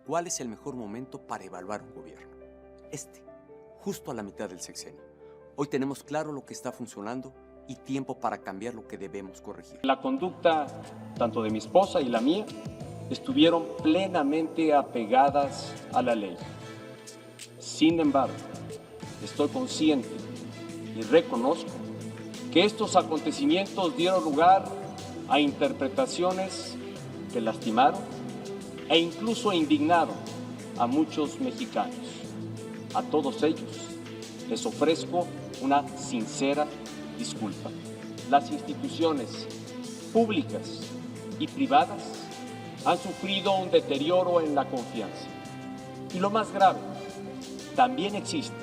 cuál es el mejor momento para evaluar un gobierno. Justo a la mitad del sexenio. Hoy tenemos claro lo que está funcionando y tiempo para cambiar lo que debemos corregir. La conducta, tanto de mi esposa y la mía, estuvieron plenamente apegadas a la ley. Sin embargo, estoy consciente y reconozco que estos acontecimientos dieron lugar a interpretaciones que lastimaron e incluso indignaron a muchos mexicanos. A todos ellos les ofrezco una sincera disculpa. Las instituciones públicas y privadas han sufrido un deterioro en la confianza. Y lo más grave, también existe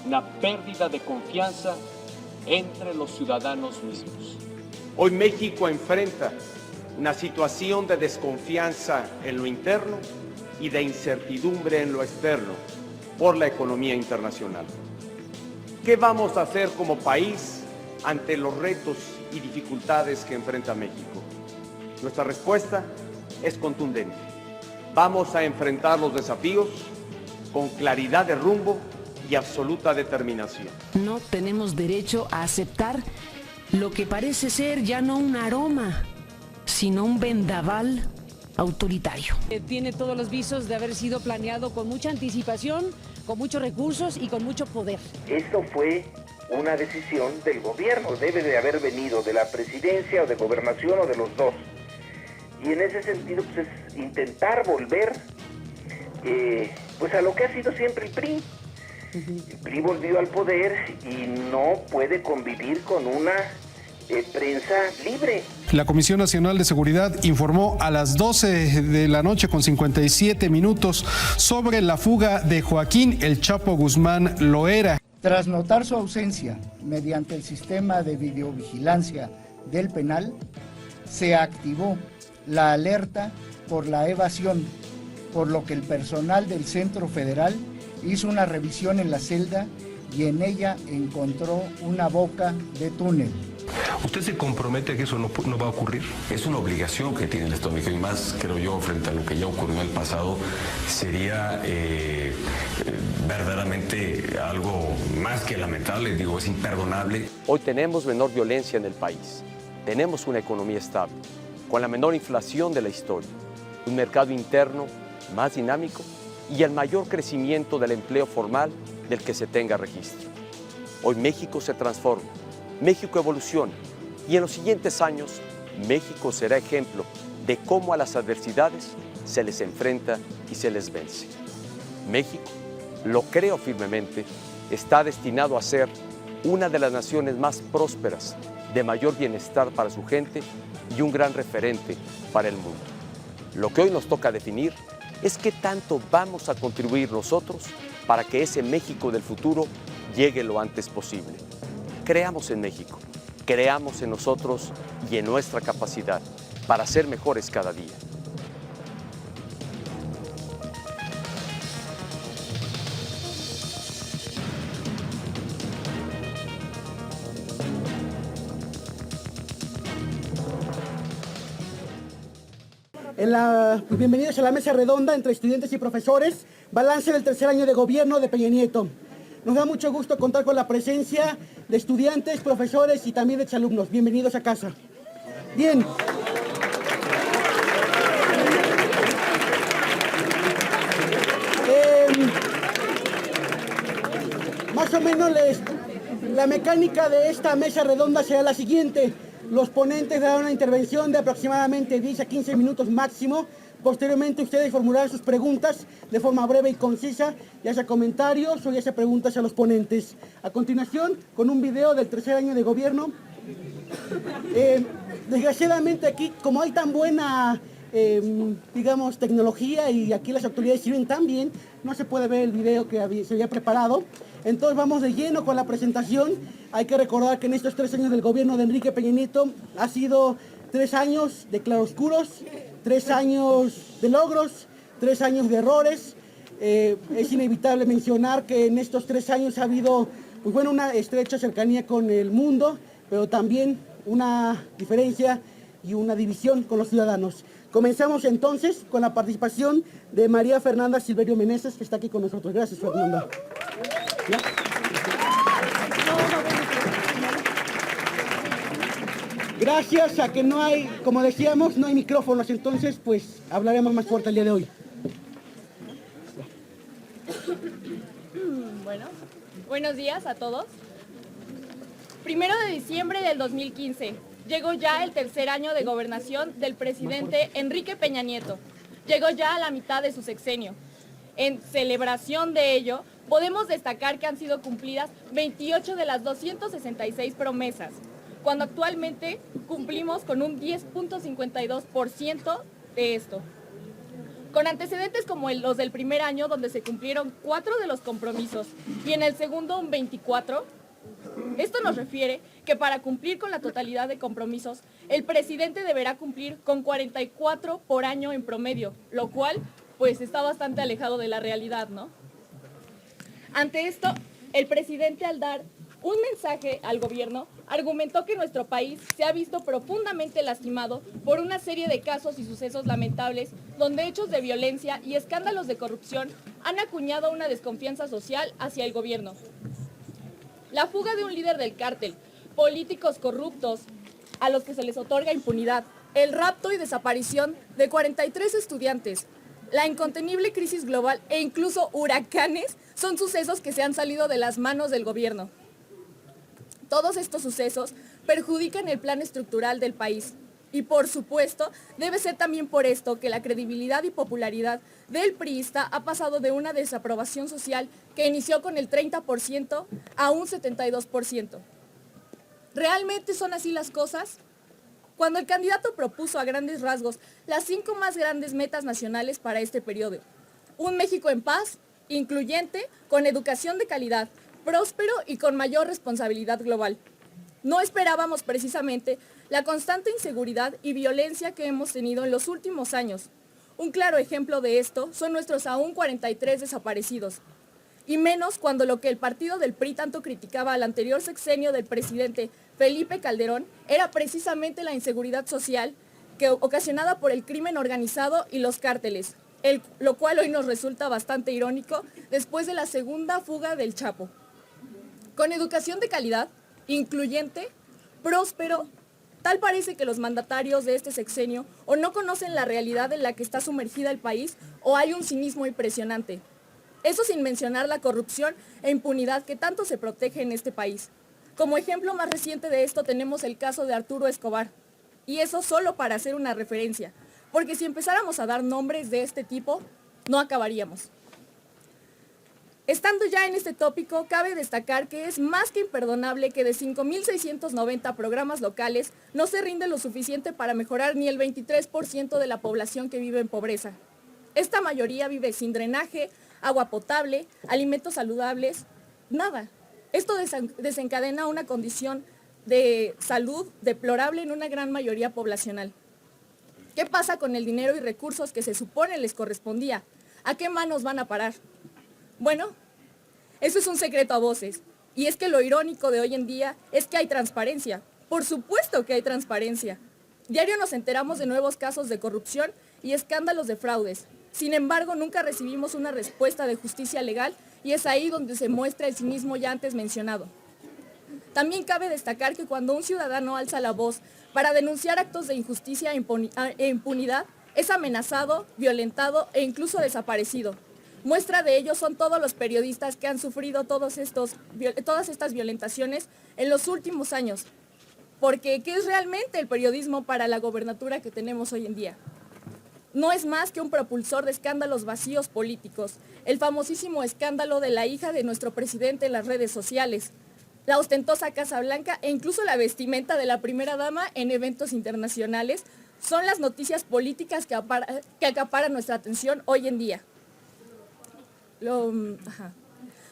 una pérdida de confianza entre los ciudadanos mismos. Hoy México enfrenta una situación de desconfianza en lo interno y de incertidumbre en lo externo por la economía internacional. ¿Qué vamos a hacer como país ante los retos y dificultades que enfrenta México? Nuestra respuesta es contundente. Vamos a enfrentar los desafíos con claridad de rumbo y absoluta determinación. No tenemos derecho a aceptar lo que parece ser ya no un aroma, sino un vendaval autoritario. Tiene todos los visos de haber sido planeado con mucha anticipación, con muchos recursos y con mucho poder. Esto fue una decisión del gobierno, debe de haber venido de la presidencia o de gobernación o de los dos. Y en ese sentido pues, es intentar volver pues a lo que ha sido siempre el PRI. El PRI volvió al poder y no puede convivir con una prensa libre. La Comisión Nacional de Seguridad informó a las 12 de la noche con 57 minutos sobre la fuga de Joaquín El Chapo Guzmán Loera. Tras notar su ausencia mediante el sistema de videovigilancia del penal, se activó la alerta por la evasión, por lo que el personal del Centro Federal hizo una revisión en la celda y en ella encontró una boca de túnel. ¿Usted se compromete a que eso no va a ocurrir? Es una obligación que tiene el Estado mexicano y más, creo yo, frente a lo que ya ocurrió en el pasado, sería verdaderamente algo más que lamentable, digo, es imperdonable. Hoy tenemos menor violencia en el país, tenemos una economía estable, con la menor inflación de la historia, un mercado interno más dinámico y el mayor crecimiento del empleo formal del que se tenga registro. Hoy México se transforma, México evoluciona y en los siguientes años México será ejemplo de cómo a las adversidades se les enfrenta y se les vence. México, lo creo firmemente, está destinado a ser una de las naciones más prósperas, de mayor bienestar para su gente y un gran referente para el mundo. Lo que hoy nos toca definir es qué tanto vamos a contribuir nosotros para que ese México del futuro llegue lo antes posible. Creamos en México, creamos en nosotros y en nuestra capacidad para ser mejores cada día. Bienvenidos a la mesa redonda entre estudiantes y profesores, balance del tercer año de gobierno de Peña Nieto. Nos da mucho gusto contar con la presencia de estudiantes, profesores y también de exalumnos. Bienvenidos a casa. Bien. Más o menos la mecánica de esta mesa redonda será la siguiente. Los ponentes darán una intervención de aproximadamente 10 a 15 minutos máximo. Posteriormente ustedes formularán sus preguntas de forma breve y concisa, ya sea comentarios o ya sea preguntas a los ponentes. A continuación, con un video del tercer año de gobierno. Desgraciadamente aquí, como hay tan buena, digamos, tecnología y aquí las autoridades sirven tan bien, no se puede ver el video que se había preparado. Entonces vamos de lleno con la presentación. Hay que recordar que en estos 3 años del gobierno de Enrique Peña Nieto ha sido 3 años de claroscuros, 3 años de logros, 3 años de errores. Es inevitable mencionar que en estos 3 años ha habido pues bueno, una estrecha cercanía con el mundo, pero también una diferencia y una división con los ciudadanos. Comenzamos entonces con la participación de María Fernanda Silverio Meneses, que está aquí con nosotros. Gracias, Fernanda. ¿Ya? Gracias a que no hay, como decíamos, no hay micrófonos, entonces pues hablaremos más fuerte el día de hoy. Bueno, buenos días a todos. 1 de diciembre del 2015. Llegó ya el tercer año de gobernación del presidente Enrique Peña Nieto. Llegó ya a la mitad de su sexenio. En celebración de ello, podemos destacar que han sido cumplidas 28 de las 266 promesas, cuando actualmente cumplimos con un 10.52% de esto. Con antecedentes como los del primer año, donde se cumplieron 4 de los compromisos, y en el segundo un 24%, esto nos refiere que para cumplir con la totalidad de compromisos, el presidente deberá cumplir con 44 por año en promedio, lo cual pues está bastante alejado de la realidad, ¿no? Ante esto, el presidente, al dar un mensaje al gobierno, argumentó que nuestro país se ha visto profundamente lastimado por una serie de casos y sucesos lamentables donde hechos de violencia y escándalos de corrupción han acuñado una desconfianza social hacia el gobierno. La fuga de un líder del cártel, políticos corruptos a los que se les otorga impunidad, el rapto y desaparición de 43 estudiantes, la incontenible crisis global e incluso huracanes son sucesos que se han salido de las manos del gobierno. Todos estos sucesos perjudican el plan estructural del país. Y por supuesto, debe ser también por esto que la credibilidad y popularidad del priista ha pasado de una desaprobación social que inició con el 30% a un 72%. ¿Realmente son así las cosas? Cuando el candidato propuso a grandes rasgos las 5 más grandes metas nacionales para este periodo: un México en paz, incluyente, con educación de calidad, próspero y con mayor responsabilidad global. No esperábamos precisamente la constante inseguridad y violencia que hemos tenido en los últimos años. Un claro ejemplo de esto son nuestros aún 43 desaparecidos. Y menos cuando lo que el partido del PRI tanto criticaba al anterior sexenio del presidente Felipe Calderón era precisamente la inseguridad social ocasionada por el crimen organizado y los cárteles, lo cual hoy nos resulta bastante irónico después de la segunda fuga del Chapo. Con educación de calidad, incluyente, próspero, tal parece que los mandatarios de este sexenio o no conocen la realidad en la que está sumergida el país o hay un cinismo impresionante. Eso sin mencionar la corrupción e impunidad que tanto se protege en este país. Como ejemplo más reciente de esto tenemos el caso de Arturo Escobar. Y eso solo para hacer una referencia, porque si empezáramos a dar nombres de este tipo, no acabaríamos. Estando ya en este tópico, cabe destacar que es más que imperdonable que de 5.690 programas locales no se rinde lo suficiente para mejorar ni el 23% de la población que vive en pobreza. Esta mayoría vive sin drenaje, agua potable, alimentos saludables, nada. Esto desencadena una condición de salud deplorable en una gran mayoría poblacional. ¿Qué pasa con el dinero y recursos que se supone les correspondía? ¿A qué manos van a parar? Bueno, eso es un secreto a voces. Y es que lo irónico de hoy en día es que hay transparencia. Por supuesto que hay transparencia. Diario nos enteramos de nuevos casos de corrupción y escándalos de fraudes. Sin embargo, nunca recibimos una respuesta de justicia legal y es ahí donde se muestra el cinismo ya antes mencionado. También cabe destacar que cuando un ciudadano alza la voz para denunciar actos de injusticia e impunidad, es amenazado, violentado e incluso desaparecido. Muestra de ello son todos los periodistas que han sufrido todas estas violentaciones en los últimos años. Porque, ¿qué es realmente el periodismo para la gobernatura que tenemos hoy en día? No es más que un propulsor de escándalos vacíos políticos, el famosísimo escándalo de la hija de nuestro presidente en las redes sociales, la ostentosa Casa Blanca e incluso la vestimenta de la primera dama en eventos internacionales son las noticias políticas que acaparan nuestra atención hoy en día.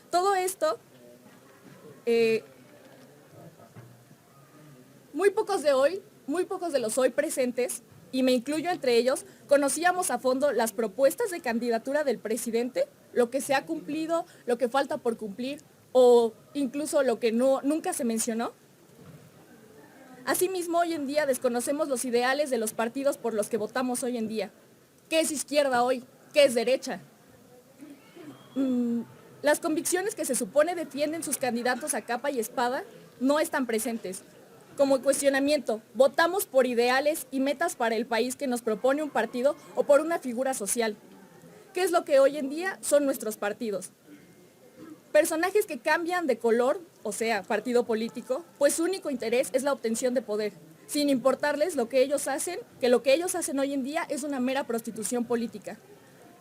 Todo esto, muy pocos de los hoy presentes, y me incluyo entre ellos, conocíamos a fondo las propuestas de candidatura del presidente, lo que se ha cumplido, lo que falta por cumplir, o incluso lo que nunca se mencionó. Asimismo, hoy en día desconocemos los ideales de los partidos por los que votamos hoy en día. ¿Qué es izquierda hoy? ¿Qué es derecha? Las convicciones que se supone defienden sus candidatos a capa y espada no están presentes. Como cuestionamiento, ¿votamos por ideales y metas para el país que nos propone un partido o por una figura social? ¿Qué es lo que hoy en día son nuestros partidos? Personajes que cambian de color, o sea, partido político, pues su único interés es la obtención de poder, sin importarles lo que ellos hacen, que lo que ellos hacen hoy en día es una mera prostitución política.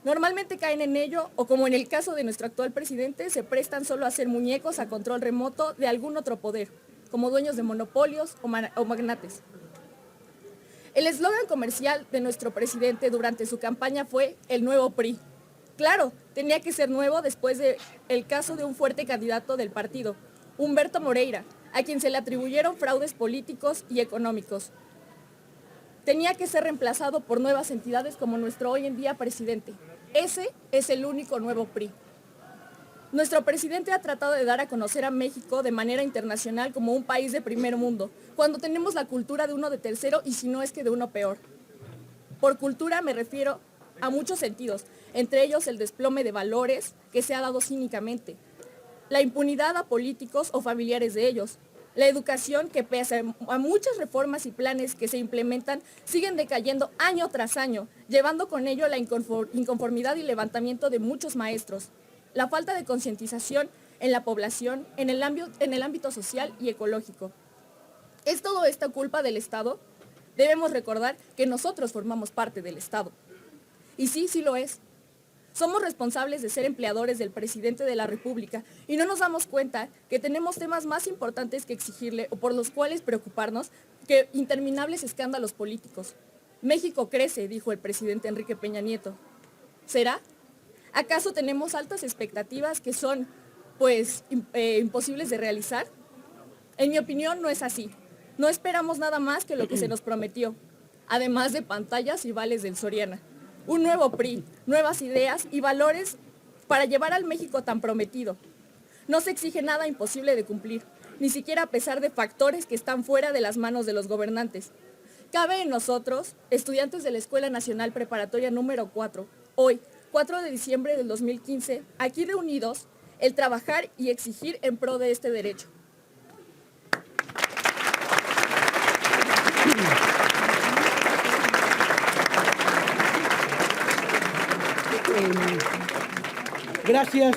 Normalmente caen en ello, o como en el caso de nuestro actual presidente, se prestan solo a ser muñecos a control remoto de algún otro poder, como dueños de monopolios o magnates. El eslogan comercial de nuestro presidente durante su campaña fue el nuevo PRI. Claro, tenía que ser nuevo después del caso de un fuerte candidato del partido, Humberto Moreira, a quien se le atribuyeron fraudes políticos y económicos. Tenía que ser reemplazado por nuevas entidades como nuestro hoy en día presidente. Ese es el único nuevo PRI. Nuestro presidente ha tratado de dar a conocer a México de manera internacional como un país de primer mundo, cuando tenemos la cultura de uno de tercero y si no es que de uno peor. Por cultura me refiero a muchos sentidos, entre ellos el desplome de valores que se ha dado cínicamente, la impunidad a políticos o familiares de ellos, la educación que pese a muchas reformas y planes que se implementan siguen decayendo año tras año, llevando con ello la inconformidad y levantamiento de muchos maestros, la falta de concientización en la población, en el ámbito social y ecológico. ¿Es todo esto culpa del Estado? Debemos recordar que nosotros formamos parte del Estado. Y sí, sí lo es. Somos responsables de ser empleadores del presidente de la República y no nos damos cuenta que tenemos temas más importantes que exigirle o por los cuales preocuparnos que interminables escándalos políticos. México crece, dijo el presidente Enrique Peña Nieto. ¿Será? ¿Acaso tenemos altas expectativas que son, imposibles de realizar? En mi opinión, no es así. No esperamos nada más que lo que se nos prometió, además de pantallas y vales del Soriana. Un nuevo PRI, nuevas ideas y valores para llevar al México tan prometido. No se exige nada imposible de cumplir, ni siquiera a pesar de factores que están fuera de las manos de los gobernantes. Cabe en nosotros, estudiantes de la Escuela Nacional Preparatoria número 4, hoy, 4 de diciembre del 2015, aquí reunidos, el trabajar y exigir en pro de este derecho. Gracias,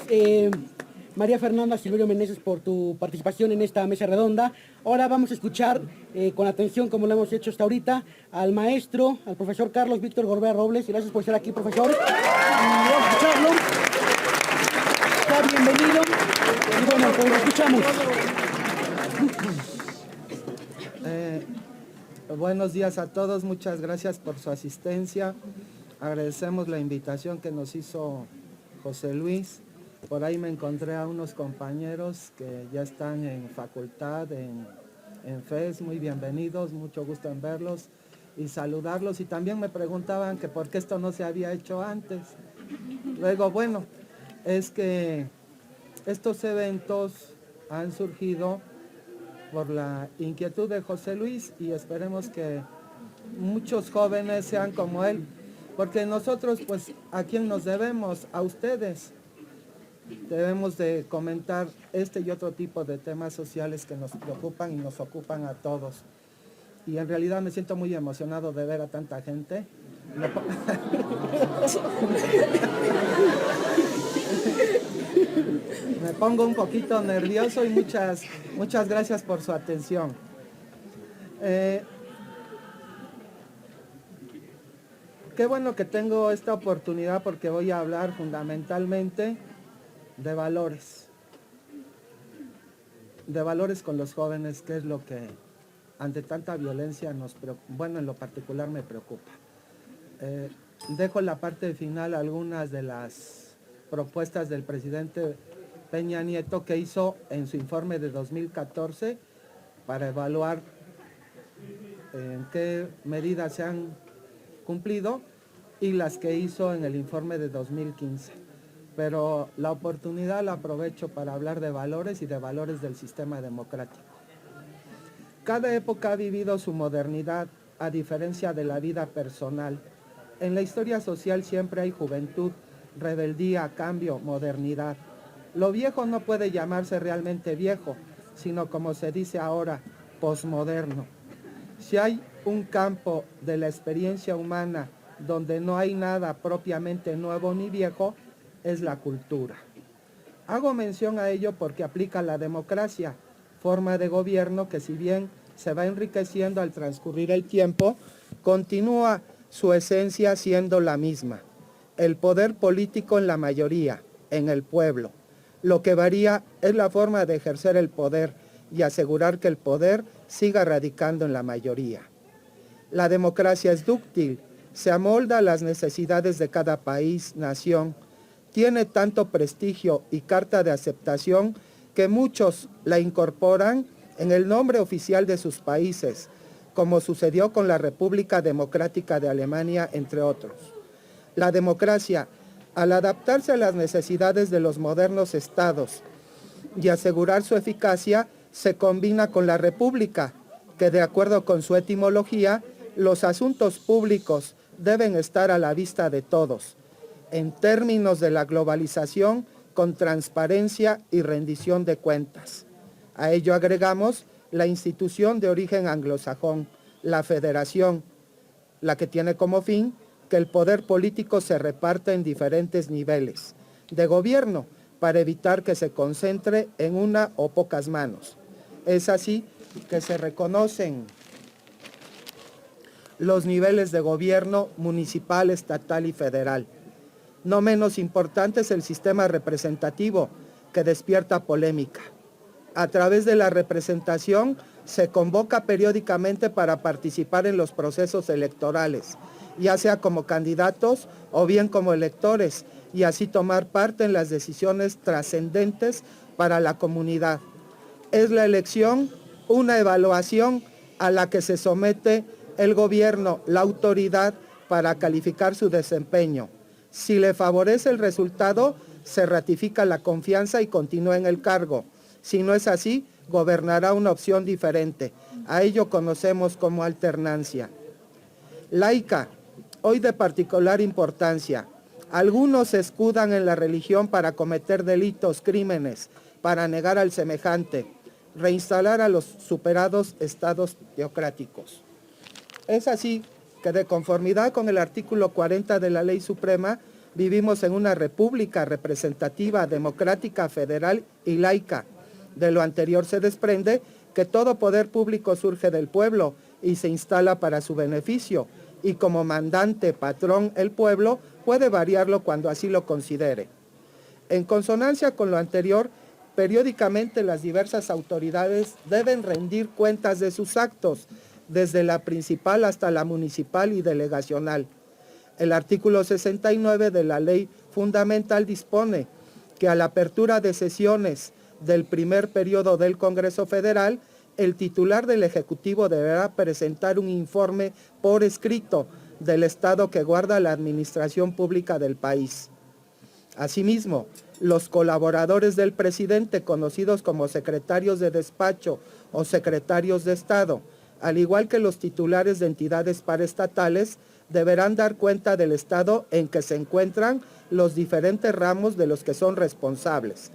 María Fernanda Silverio Meneses, por tu participación en esta mesa redonda. Ahora vamos a escuchar con atención, como lo hemos hecho hasta ahorita, al maestro, al profesor Carlos Víctor Gorbea Robles. Gracias por estar aquí, profesor. Vamos a escucharlo. Está bienvenido. Y bueno, pues lo escuchamos. Buenos días a todos, muchas gracias por su asistencia. Agradecemos la invitación que nos hizo José Luis. Por ahí me encontré a unos compañeros que ya están en facultad, en FES, muy bienvenidos, mucho gusto en verlos y saludarlos. Y también me preguntaban que por qué esto no se había hecho antes. Luego, bueno, es que estos eventos han surgido por la inquietud de José Luis y esperemos que muchos jóvenes sean como él, porque nosotros, pues, ¿a quién nos debemos? A ustedes. Debemos de comentar este y otro tipo de temas sociales que nos preocupan y nos ocupan a todos. Y en realidad me siento muy emocionado de ver a tanta gente. Me pongo un poquito nervioso y muchas gracias por su atención. Qué bueno que tengo esta oportunidad porque voy a hablar fundamentalmente de valores con los jóvenes, que es lo que ante tanta violencia en lo particular me preocupa. Dejo en la parte final algunas de las propuestas del presidente Peña Nieto que hizo en su informe de 2014 para evaluar en qué medidas se han cumplido y las que hizo en el informe de 2015. Pero la oportunidad la aprovecho para hablar de valores y de valores del sistema democrático. Cada época ha vivido su modernidad, a diferencia de la vida personal. En la historia social siempre hay juventud, rebeldía, cambio, modernidad. Lo viejo no puede llamarse realmente viejo, sino como se dice ahora, posmoderno. Si hay un campo de la experiencia humana donde no hay nada propiamente nuevo ni viejo, es la cultura. Hago mención a ello porque aplica la democracia, forma de gobierno que si bien se va enriqueciendo al transcurrir el tiempo, continúa su esencia siendo la misma. El poder político en la mayoría, en el pueblo. Lo que varía es la forma de ejercer el poder y asegurar que el poder siga radicando en la mayoría. La democracia es dúctil, se amolda a las necesidades de cada país, nación, tiene tanto prestigio y carta de aceptación que muchos la incorporan en el nombre oficial de sus países, como sucedió con la República Democrática de Alemania, entre otros. La democracia, al adaptarse a las necesidades de los modernos estados y asegurar su eficacia, se combina con la república, que de acuerdo con su etimología, los asuntos públicos deben estar a la vista de todos, en términos de la globalización, con transparencia y rendición de cuentas. A ello agregamos la institución de origen anglosajón, la federación, la que tiene como fin que el poder político se reparta en diferentes niveles de gobierno para evitar que se concentre en una o pocas manos. Es así que se reconocen los niveles de gobierno municipal, estatal y federal. No menos importante es el sistema representativo, que despierta polémica. A través de la representación se convoca periódicamente para participar en los procesos electorales, ya sea como candidatos o bien como electores, y así tomar parte en las decisiones trascendentes para la comunidad. Es la elección una evaluación a la que se somete el gobierno, la autoridad, para calificar su desempeño. Si le favorece el resultado, se ratifica la confianza y continúa en el cargo. Si no es así, gobernará una opción diferente. A ello conocemos como alternancia. Laica, hoy de particular importancia. Algunos se escudan en la religión para cometer delitos, crímenes, para negar al semejante, reinstalar a los superados estados teocráticos. Es así que de conformidad con el artículo 40 de la Ley Suprema, vivimos en una república representativa, democrática, federal y laica. De lo anterior se desprende que todo poder público surge del pueblo y se instala para su beneficio, y como mandante, patrón, el pueblo puede variarlo cuando así lo considere. En consonancia con lo anterior, periódicamente las diversas autoridades deben rendir cuentas de sus actos, desde la principal hasta la municipal y delegacional. El artículo 69 de la Ley Fundamental dispone que a la apertura de sesiones del primer periodo del Congreso Federal, el titular del Ejecutivo deberá presentar un informe por escrito del estado que guarda la administración pública del país. Asimismo, los colaboradores del presidente, conocidos como secretarios de despacho o secretarios de Estado, al igual que los titulares de entidades paraestatales, deberán dar cuenta del estado en que se encuentran los diferentes ramos de los que son responsables.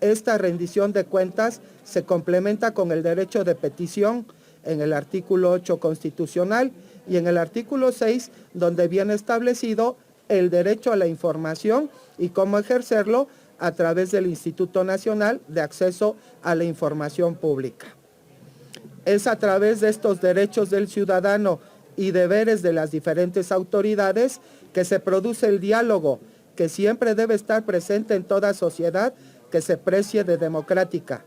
Esta rendición de cuentas se complementa con el derecho de petición en el artículo 8 constitucional y en el artículo 6, donde viene establecido el derecho a la información y cómo ejercerlo a través del Instituto Nacional de Acceso a la Información Pública. Es a través de estos derechos del ciudadano y deberes de las diferentes autoridades que se produce el diálogo, que siempre debe estar presente en toda sociedad que se precie de democrática.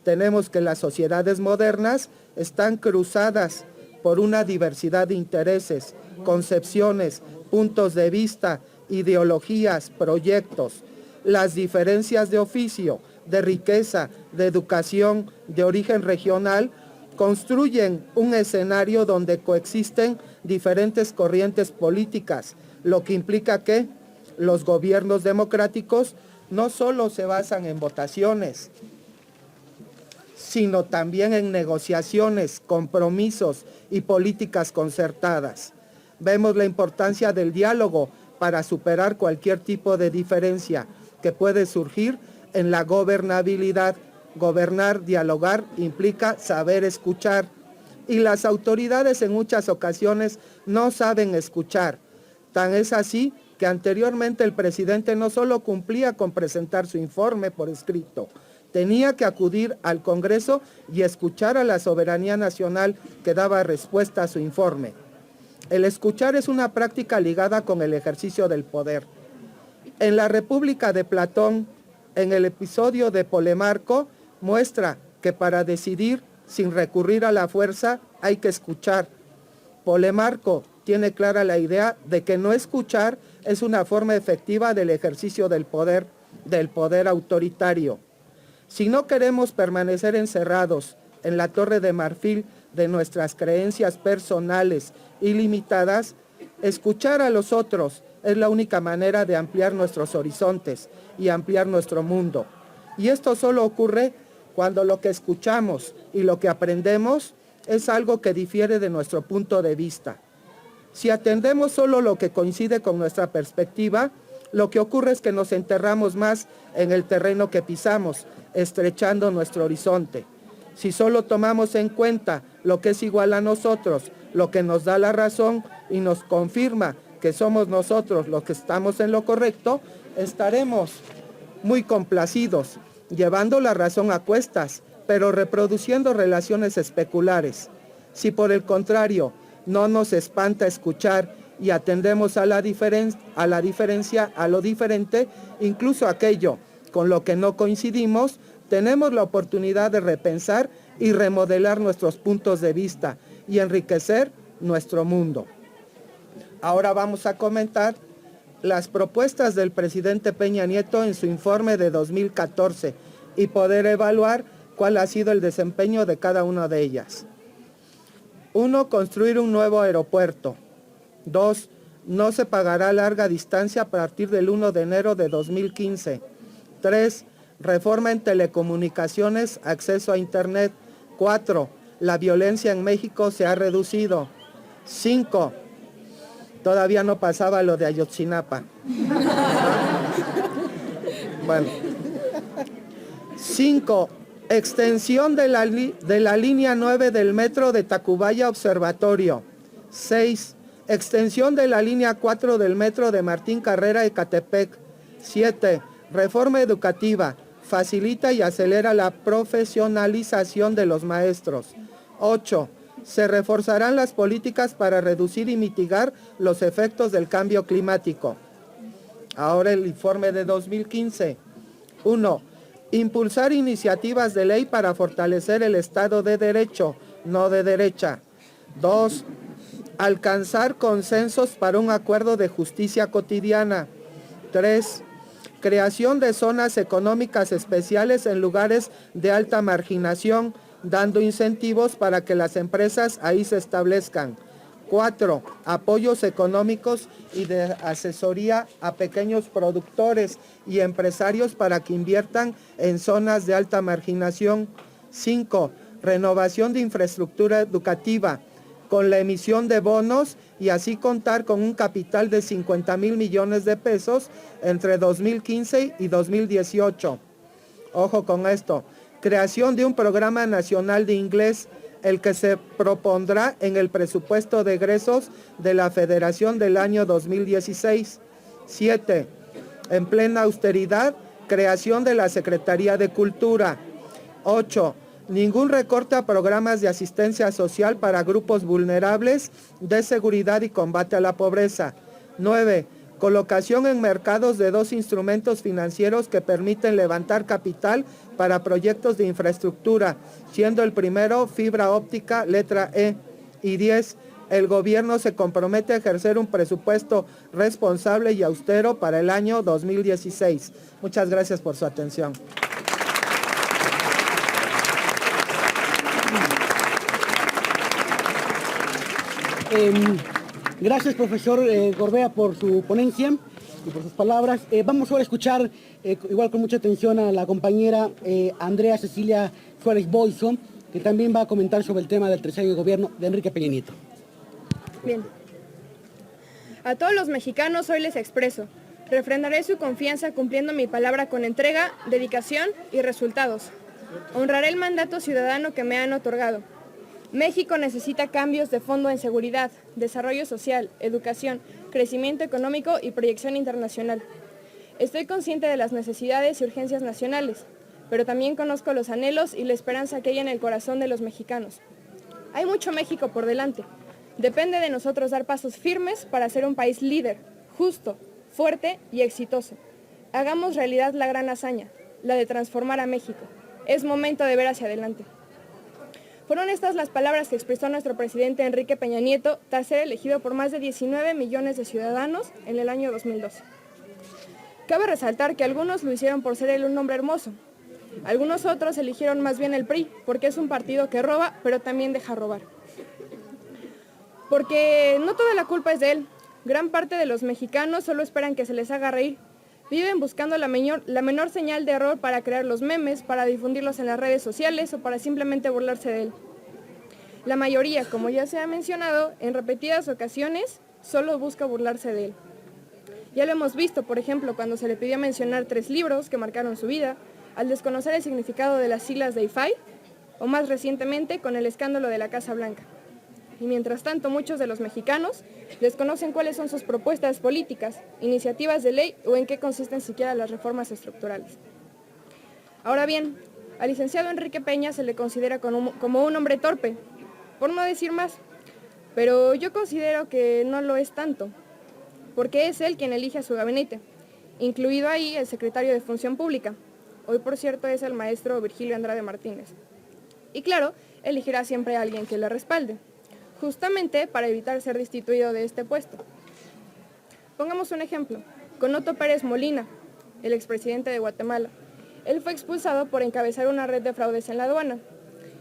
Tenemos que las sociedades modernas están cruzadas por una diversidad de intereses, concepciones, puntos de vista, ideologías, proyectos. Las diferencias de oficio, de riqueza, de educación, de origen regional, construyen un escenario donde coexisten diferentes corrientes políticas, lo que implica que los gobiernos democráticos no solo se basan en votaciones, sino también en negociaciones, compromisos y políticas concertadas. Vemos la importancia del diálogo para superar cualquier tipo de diferencia que puede surgir en la gobernabilidad. Gobernar, dialogar, implica saber escuchar. Y las autoridades en muchas ocasiones no saben escuchar. Tan es así que anteriormente el presidente no solo cumplía con presentar su informe por escrito, tenía que acudir al Congreso y escuchar a la soberanía nacional que daba respuesta a su informe. El escuchar es una práctica ligada con el ejercicio del poder. En la República de Platón, en el episodio de Polemarco, muestra que para decidir sin recurrir a la fuerza hay que escuchar. Polemarco tiene clara la idea de que no escuchar es una forma efectiva del ejercicio del poder autoritario. Si no queremos permanecer encerrados en la torre de marfil de nuestras creencias personales ilimitadas, escuchar a los otros es la única manera de ampliar nuestros horizontes y ampliar nuestro mundo. Y esto solo ocurre cuando lo que escuchamos y lo que aprendemos es algo que difiere de nuestro punto de vista. Si atendemos solo lo que coincide con nuestra perspectiva, lo que ocurre es que nos enterramos más en el terreno que pisamos, estrechando nuestro horizonte. Si solo tomamos en cuenta lo que es igual a nosotros, lo que nos da la razón y nos confirma que somos nosotros los que estamos en lo correcto, estaremos muy complacidos, llevando la razón a cuestas, pero reproduciendo relaciones especulares. Si por el contrario no nos espanta escuchar y atendemos a la diferencia, a lo diferente, incluso aquello con lo que no coincidimos, tenemos la oportunidad de repensar y remodelar nuestros puntos de vista y enriquecer nuestro mundo. Ahora vamos a comentar las propuestas del presidente Peña Nieto en su informe de 2014 y poder evaluar cuál ha sido el desempeño de cada una de ellas. 1. Construir un nuevo aeropuerto. 2. No se pagará larga distancia a partir del 1 de enero de 2015. 3. Reforma en telecomunicaciones, acceso a Internet. 4. La violencia en México se ha reducido. 5. Todavía no pasaba lo de Ayotzinapa. Bueno. 5. Extensión de la línea 9 del metro de Tacubaya Observatorio. 6. Extensión de la línea 4 del metro de Martín Carrera Ecatepec. 7. Reforma educativa. Facilita y acelera la profesionalización de los maestros. 8. Se reforzarán las políticas para reducir y mitigar los efectos del cambio climático. Ahora el informe de 2015. 1. Impulsar iniciativas de ley para fortalecer el Estado de Derecho, no de derecha. 2. Alcanzar consensos para un acuerdo de justicia cotidiana. 3. Creación de zonas económicas especiales en lugares de alta marginación, dando incentivos para que las empresas ahí se establezcan. 4. Apoyos económicos y de asesoría a pequeños productores y empresarios para que inviertan en zonas de alta marginación. 5. Renovación de infraestructura educativa con la emisión de bonos y así contar con un capital de 50,000 millones de pesos entre 2015 y 2018. Ojo con esto. Creación de un programa nacional de inglés, el que se propondrá en el presupuesto de egresos de la Federación del año 2016. 7. En plena austeridad, creación de la Secretaría de Cultura. 8. Ningún recorte a programas de asistencia social para grupos vulnerables, de seguridad y combate a la pobreza. 9. Colocación en mercados de 2 instrumentos financieros que permiten levantar capital para proyectos de infraestructura, siendo el primero fibra óptica, letra E. Y 10. El gobierno se compromete a ejercer un presupuesto responsable y austero para el año 2016. Muchas gracias por su atención. Gracias, profesor Gorbea, por su ponencia. y por sus palabras. Vamos ahora a escuchar, igual con mucha atención, a la compañera Andrea Cecilia Suárez Boiso, que también va a comentar sobre el tema del tercer año de gobierno de Enrique Peña Nieto. Bien. A todos los mexicanos hoy les expreso. Refrendaré su confianza cumpliendo mi palabra con entrega, dedicación y resultados. Honraré el mandato ciudadano que me han otorgado. México necesita cambios de fondo en seguridad, desarrollo social, educación, crecimiento económico y proyección internacional. Estoy consciente de las necesidades y urgencias nacionales, pero también conozco los anhelos y la esperanza que hay en el corazón de los mexicanos. Hay mucho México por delante. Depende de nosotros dar pasos firmes para ser un país líder, justo, fuerte y exitoso. Hagamos realidad la gran hazaña, la de transformar a México. Es momento de ver hacia adelante. Fueron estas las palabras que expresó nuestro presidente Enrique Peña Nieto tras ser elegido por más de 19 millones de ciudadanos en el año 2012. Cabe resaltar que algunos lo hicieron por ser él un hombre hermoso. Algunos otros eligieron más bien el PRI, porque es un partido que roba, pero también deja robar. Porque no toda la culpa es de él. Gran parte de los mexicanos solo esperan que se les haga reír. Viven buscando la menor señal de error para crear los memes, para difundirlos en las redes sociales o para simplemente burlarse de él. La mayoría, como ya se ha mencionado, en repetidas ocasiones, solo busca burlarse de él. Ya lo hemos visto, por ejemplo, cuando se le pidió mencionar 3 libros que marcaron su vida, al desconocer el significado de las siglas de IFAI, o más recientemente con el escándalo de la Casa Blanca. Y mientras tanto, muchos de los mexicanos desconocen cuáles son sus propuestas políticas, iniciativas de ley o en qué consisten siquiera las reformas estructurales. Ahora bien, al licenciado Enrique Peña se le considera como un hombre torpe, por no decir más, pero yo considero que no lo es tanto, porque es él quien elige a su gabinete, incluido ahí el secretario de Función Pública. Hoy, por cierto, es el maestro Virgilio Andrade Martínez. Y claro, elegirá siempre a alguien que le respalde, justamente para evitar ser destituido de este puesto. Pongamos un ejemplo, con Otto Pérez Molina, el expresidente de Guatemala. Él fue expulsado por encabezar una red de fraudes en la aduana.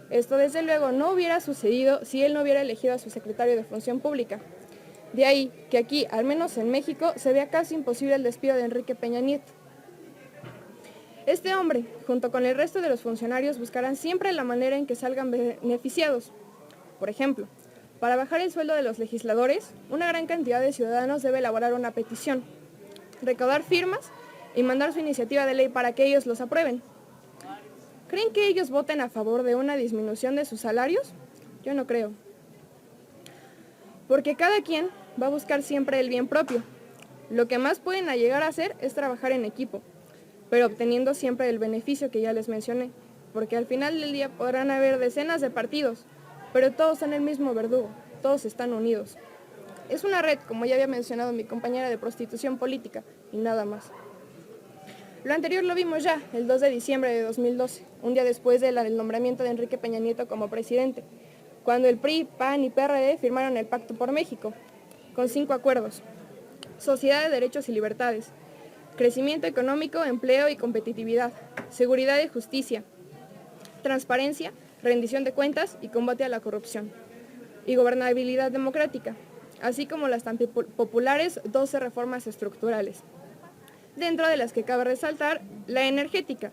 Esto desde luego no hubiera sucedido si él no hubiera elegido a su secretario de Función Pública. De ahí que aquí, al menos en México, se vea casi imposible el despido de Enrique Peña Nieto. Este hombre, junto con el resto de los funcionarios, buscarán siempre la manera en que salgan beneficiados. Por ejemplo, para bajar el sueldo de los legisladores, una gran cantidad de ciudadanos debe elaborar una petición, recaudar firmas y mandar su iniciativa de ley para que ellos los aprueben. ¿Creen que ellos voten a favor de una disminución de sus salarios? Yo no creo. Porque cada quien va a buscar siempre el bien propio. Lo que más pueden llegar a hacer es trabajar en equipo, pero obteniendo siempre el beneficio que ya les mencioné, porque al final del día podrán haber decenas de partidos, pero todos son el mismo verdugo, todos están unidos. Es una red, como ya había mencionado mi compañera, de prostitución política y nada más. Lo anterior lo vimos ya el 2 de diciembre de 2012, un día después del nombramiento de Enrique Peña Nieto como presidente, cuando el PRI, PAN y PRD firmaron el Pacto por México, con 5 acuerdos: sociedad de derechos y libertades, crecimiento económico, empleo y competitividad, seguridad y justicia, transparencia, rendición de cuentas y combate a la corrupción, y gobernabilidad democrática, así como las tan populares 12 reformas estructurales, dentro de las que cabe resaltar la energética,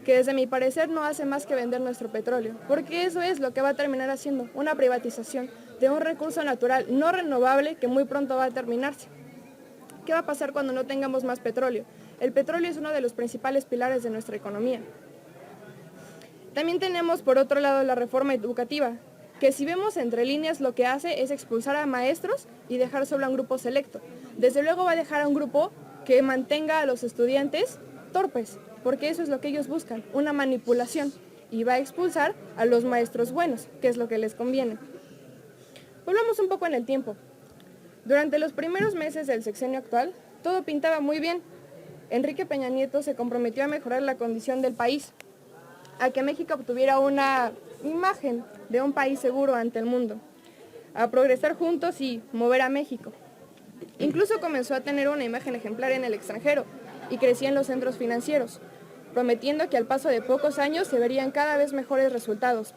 que desde mi parecer no hace más que vender nuestro petróleo, porque eso es lo que va a terminar haciendo, una privatización de un recurso natural no renovable que muy pronto va a terminarse. ¿Qué va a pasar cuando no tengamos más petróleo? El petróleo es uno de los principales pilares de nuestra economía. También tenemos por otro lado la reforma educativa, que si vemos entre líneas lo que hace es expulsar a maestros y dejar solo a un grupo selecto. Desde luego va a dejar a un grupo que mantenga a los estudiantes torpes, porque eso es lo que ellos buscan, una manipulación, y va a expulsar a los maestros buenos, que es lo que les conviene. Volvamos un poco en el tiempo. Durante los primeros meses del sexenio actual, todo pintaba muy bien. Enrique Peña Nieto se comprometió a mejorar la condición del país, a que México obtuviera una imagen de un país seguro ante el mundo, a progresar juntos y mover a México. Incluso comenzó a tener una imagen ejemplar en el extranjero y crecía en los centros financieros, prometiendo que al paso de pocos años se verían cada vez mejores resultados.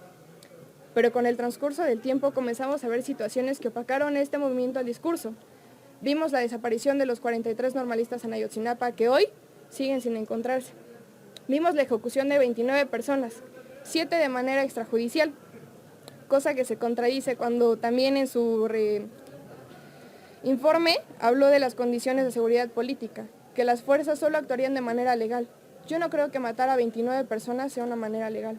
Pero con el transcurso del tiempo comenzamos a ver situaciones que opacaron este movimiento al discurso. Vimos la desaparición de los 43 normalistas en Ayotzinapa que hoy siguen sin encontrarse. Vimos la ejecución de 29 personas, 7 de manera extrajudicial, cosa que se contradice cuando también en su informe habló de las condiciones de seguridad política, que las fuerzas solo actuarían de manera legal. Yo no creo que matar a 29 personas sea una manera legal.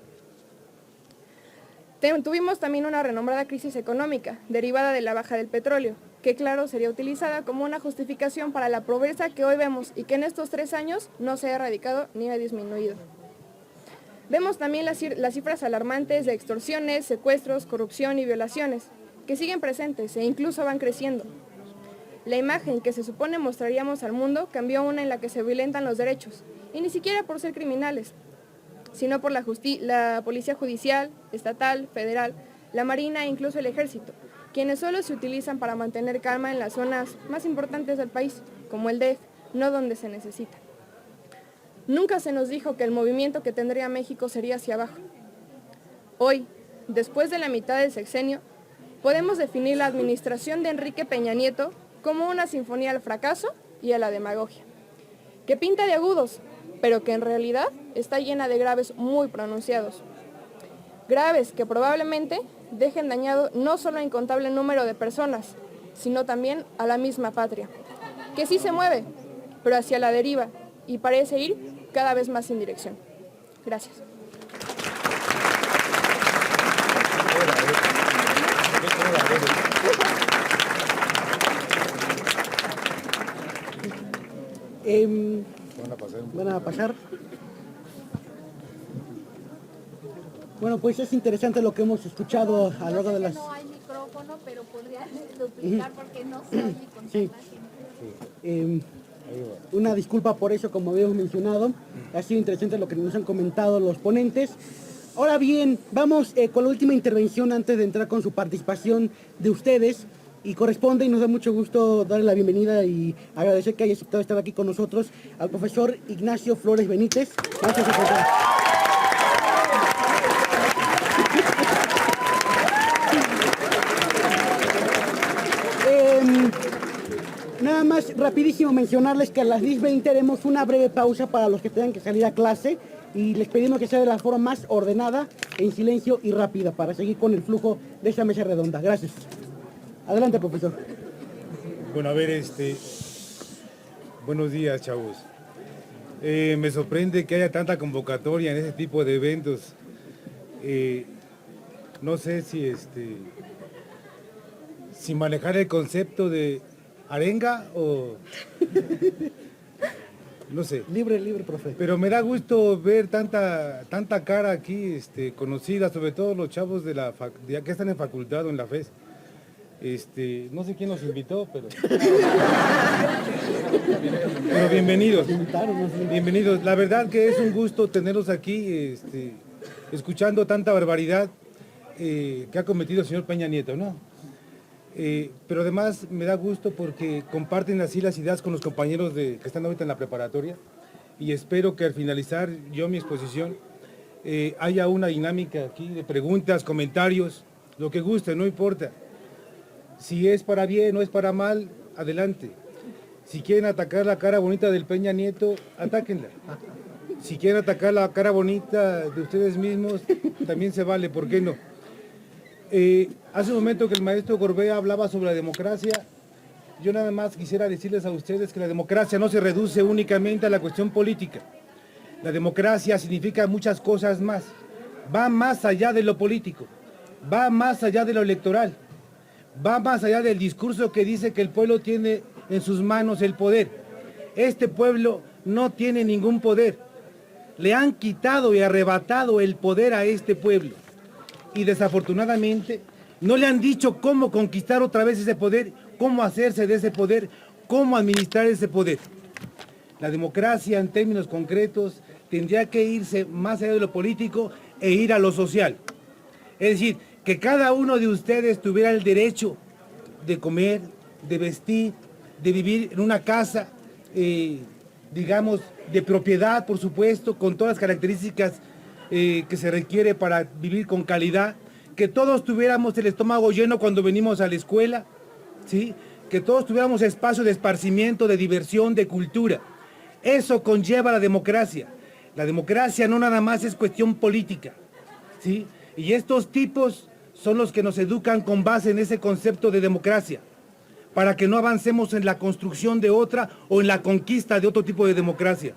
Tuvimos también una renombrada crisis económica, derivada de la baja del petróleo, que claro sería utilizada como una justificación para la pobreza que hoy vemos y que en estos 3 años no se ha erradicado ni ha disminuido. Vemos también las cifras alarmantes de extorsiones, secuestros, corrupción y violaciones, que siguen presentes e incluso van creciendo. La imagen que se supone mostraríamos al mundo cambió a una en la que se violentan los derechos, y ni siquiera por ser criminales, sino por la policía judicial, estatal, federal, la marina e incluso el ejército, quienes solo se utilizan para mantener calma en las zonas más importantes del país, como el DF, no donde se necesita. Nunca se nos dijo que el movimiento que tendría México sería hacia abajo. Hoy, después de la mitad del sexenio, podemos definir la administración de Enrique Peña Nieto como una sinfonía al fracaso y a la demagogia, que pinta de agudos, pero que en realidad está llena de graves muy pronunciados. Graves que probablemente dejen dañado no solo a incontable número de personas, sino también a la misma patria, que sí se mueve, pero hacia la deriva, y parece ir cada vez más sin dirección. Gracias. ¿Van a pasar? Bueno, pues es interesante lo que hemos escuchado a lo largo de las... No hay micrófono, pero podría duplicar porque no se oye con una disculpa por eso, como habíamos mencionado. Ha sido interesante lo que nos han comentado los ponentes. Ahora bien, vamos con la última intervención antes de entrar con su participación de ustedes. Y corresponde, y nos da mucho gusto darle la bienvenida y agradecer que haya aceptado estar aquí con nosotros al profesor Ignacio Flores Benítez. Gracias, profesor. Nada más rapidísimo mencionarles que a las 10:20 haremos una breve pausa para los que tengan que salir a clase y les pedimos que sea de la forma más ordenada, en silencio y rápida para seguir con el flujo de esta mesa redonda. Gracias. Adelante, profesor. Bueno, a ver, buenos días, chavos. Me sorprende que haya tanta convocatoria en ese tipo de eventos. No sé si manejar el concepto de arenga o... No sé. Libre, profe. Pero me da gusto ver tanta cara aquí conocida, sobre todo los chavos de que están en facultad o en la FES. No sé quién nos invitó, pero bienvenidos. Bienvenidos. La verdad que es un gusto tenerlos aquí, escuchando tanta barbaridad que ha cometido el señor Peña Nieto, ¿no? Pero además me da gusto porque comparten así las ideas con los compañeros que están ahorita en la preparatoria, y espero que al finalizar yo mi exposición haya una dinámica aquí de preguntas, comentarios, lo que guste, no importa. Si es para bien o es para mal, adelante. Si quieren atacar la cara bonita del Peña Nieto, atáquenla. Si quieren atacar la cara bonita de ustedes mismos, también se vale, ¿por qué no? Hace un momento que el maestro Gorbea hablaba sobre la democracia. Yo nada más quisiera decirles a ustedes que la democracia no se reduce únicamente a la cuestión política. La democracia significa muchas cosas más. Va más allá de lo político, va más allá de lo electoral. Va más allá del discurso que dice que el pueblo tiene en sus manos el poder. Este pueblo no tiene ningún poder. Le han quitado y arrebatado el poder a este pueblo. Y desafortunadamente no le han dicho cómo conquistar otra vez ese poder, cómo hacerse de ese poder, cómo administrar ese poder. La democracia en términos concretos tendría que irse más allá de lo político e ir a lo social. Es decir, que cada uno de ustedes tuviera el derecho de comer, de vestir, de vivir en una casa, digamos, de propiedad, por supuesto, con todas las características que se requiere para vivir con calidad, que todos tuviéramos el estómago lleno cuando venimos a la escuela, ¿sí? que todos tuviéramos espacio de esparcimiento, de diversión, de cultura. Eso conlleva la democracia. La democracia no nada más es cuestión política, ¿sí? Y estos tipos son los que nos educan con base en ese concepto de democracia, para que no avancemos en la construcción de otra o en la conquista de otro tipo de democracia.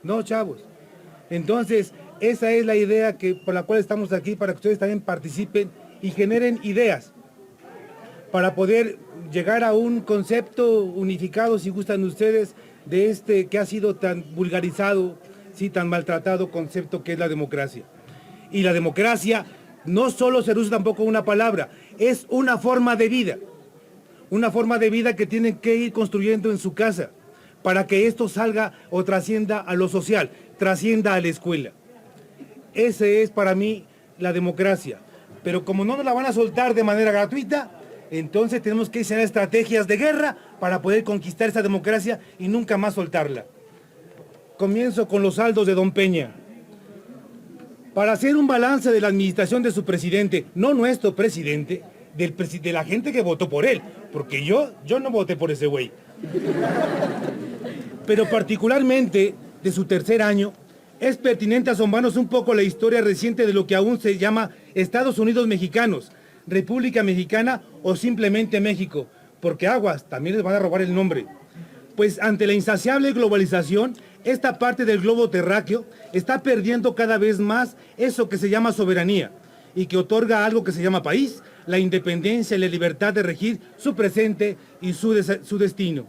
No, chavos. Entonces, esa es la idea por la cual estamos aquí, para que ustedes también participen y generen ideas, para poder llegar a un concepto unificado, si gustan ustedes, de este que ha sido tan vulgarizado, sí, tan maltratado concepto que es la democracia. Y la democracia no solo se usa tampoco una palabra, es una forma de vida. Una forma de vida que tienen que ir construyendo en su casa para que esto salga o trascienda a lo social, trascienda a la escuela. Ese es para mí la democracia. Pero como no nos la van a soltar de manera gratuita, entonces tenemos que diseñar estrategias de guerra para poder conquistar esa democracia y nunca más soltarla. Comienzo con los saldos de don Peña. Para hacer un balance de la administración de su presidente, no nuestro presidente, de la gente que votó por él, porque yo no voté por ese güey. Pero particularmente de su tercer año, es pertinente asomarnos un poco la historia reciente de lo que aún se llama Estados Unidos Mexicanos, República Mexicana o simplemente México, porque aguas, también les van a robar el nombre. Pues ante la insaciable globalización, esta parte del globo terráqueo está perdiendo cada vez más eso que se llama soberanía y que otorga algo que se llama país, la independencia y la libertad de regir su presente y su destino.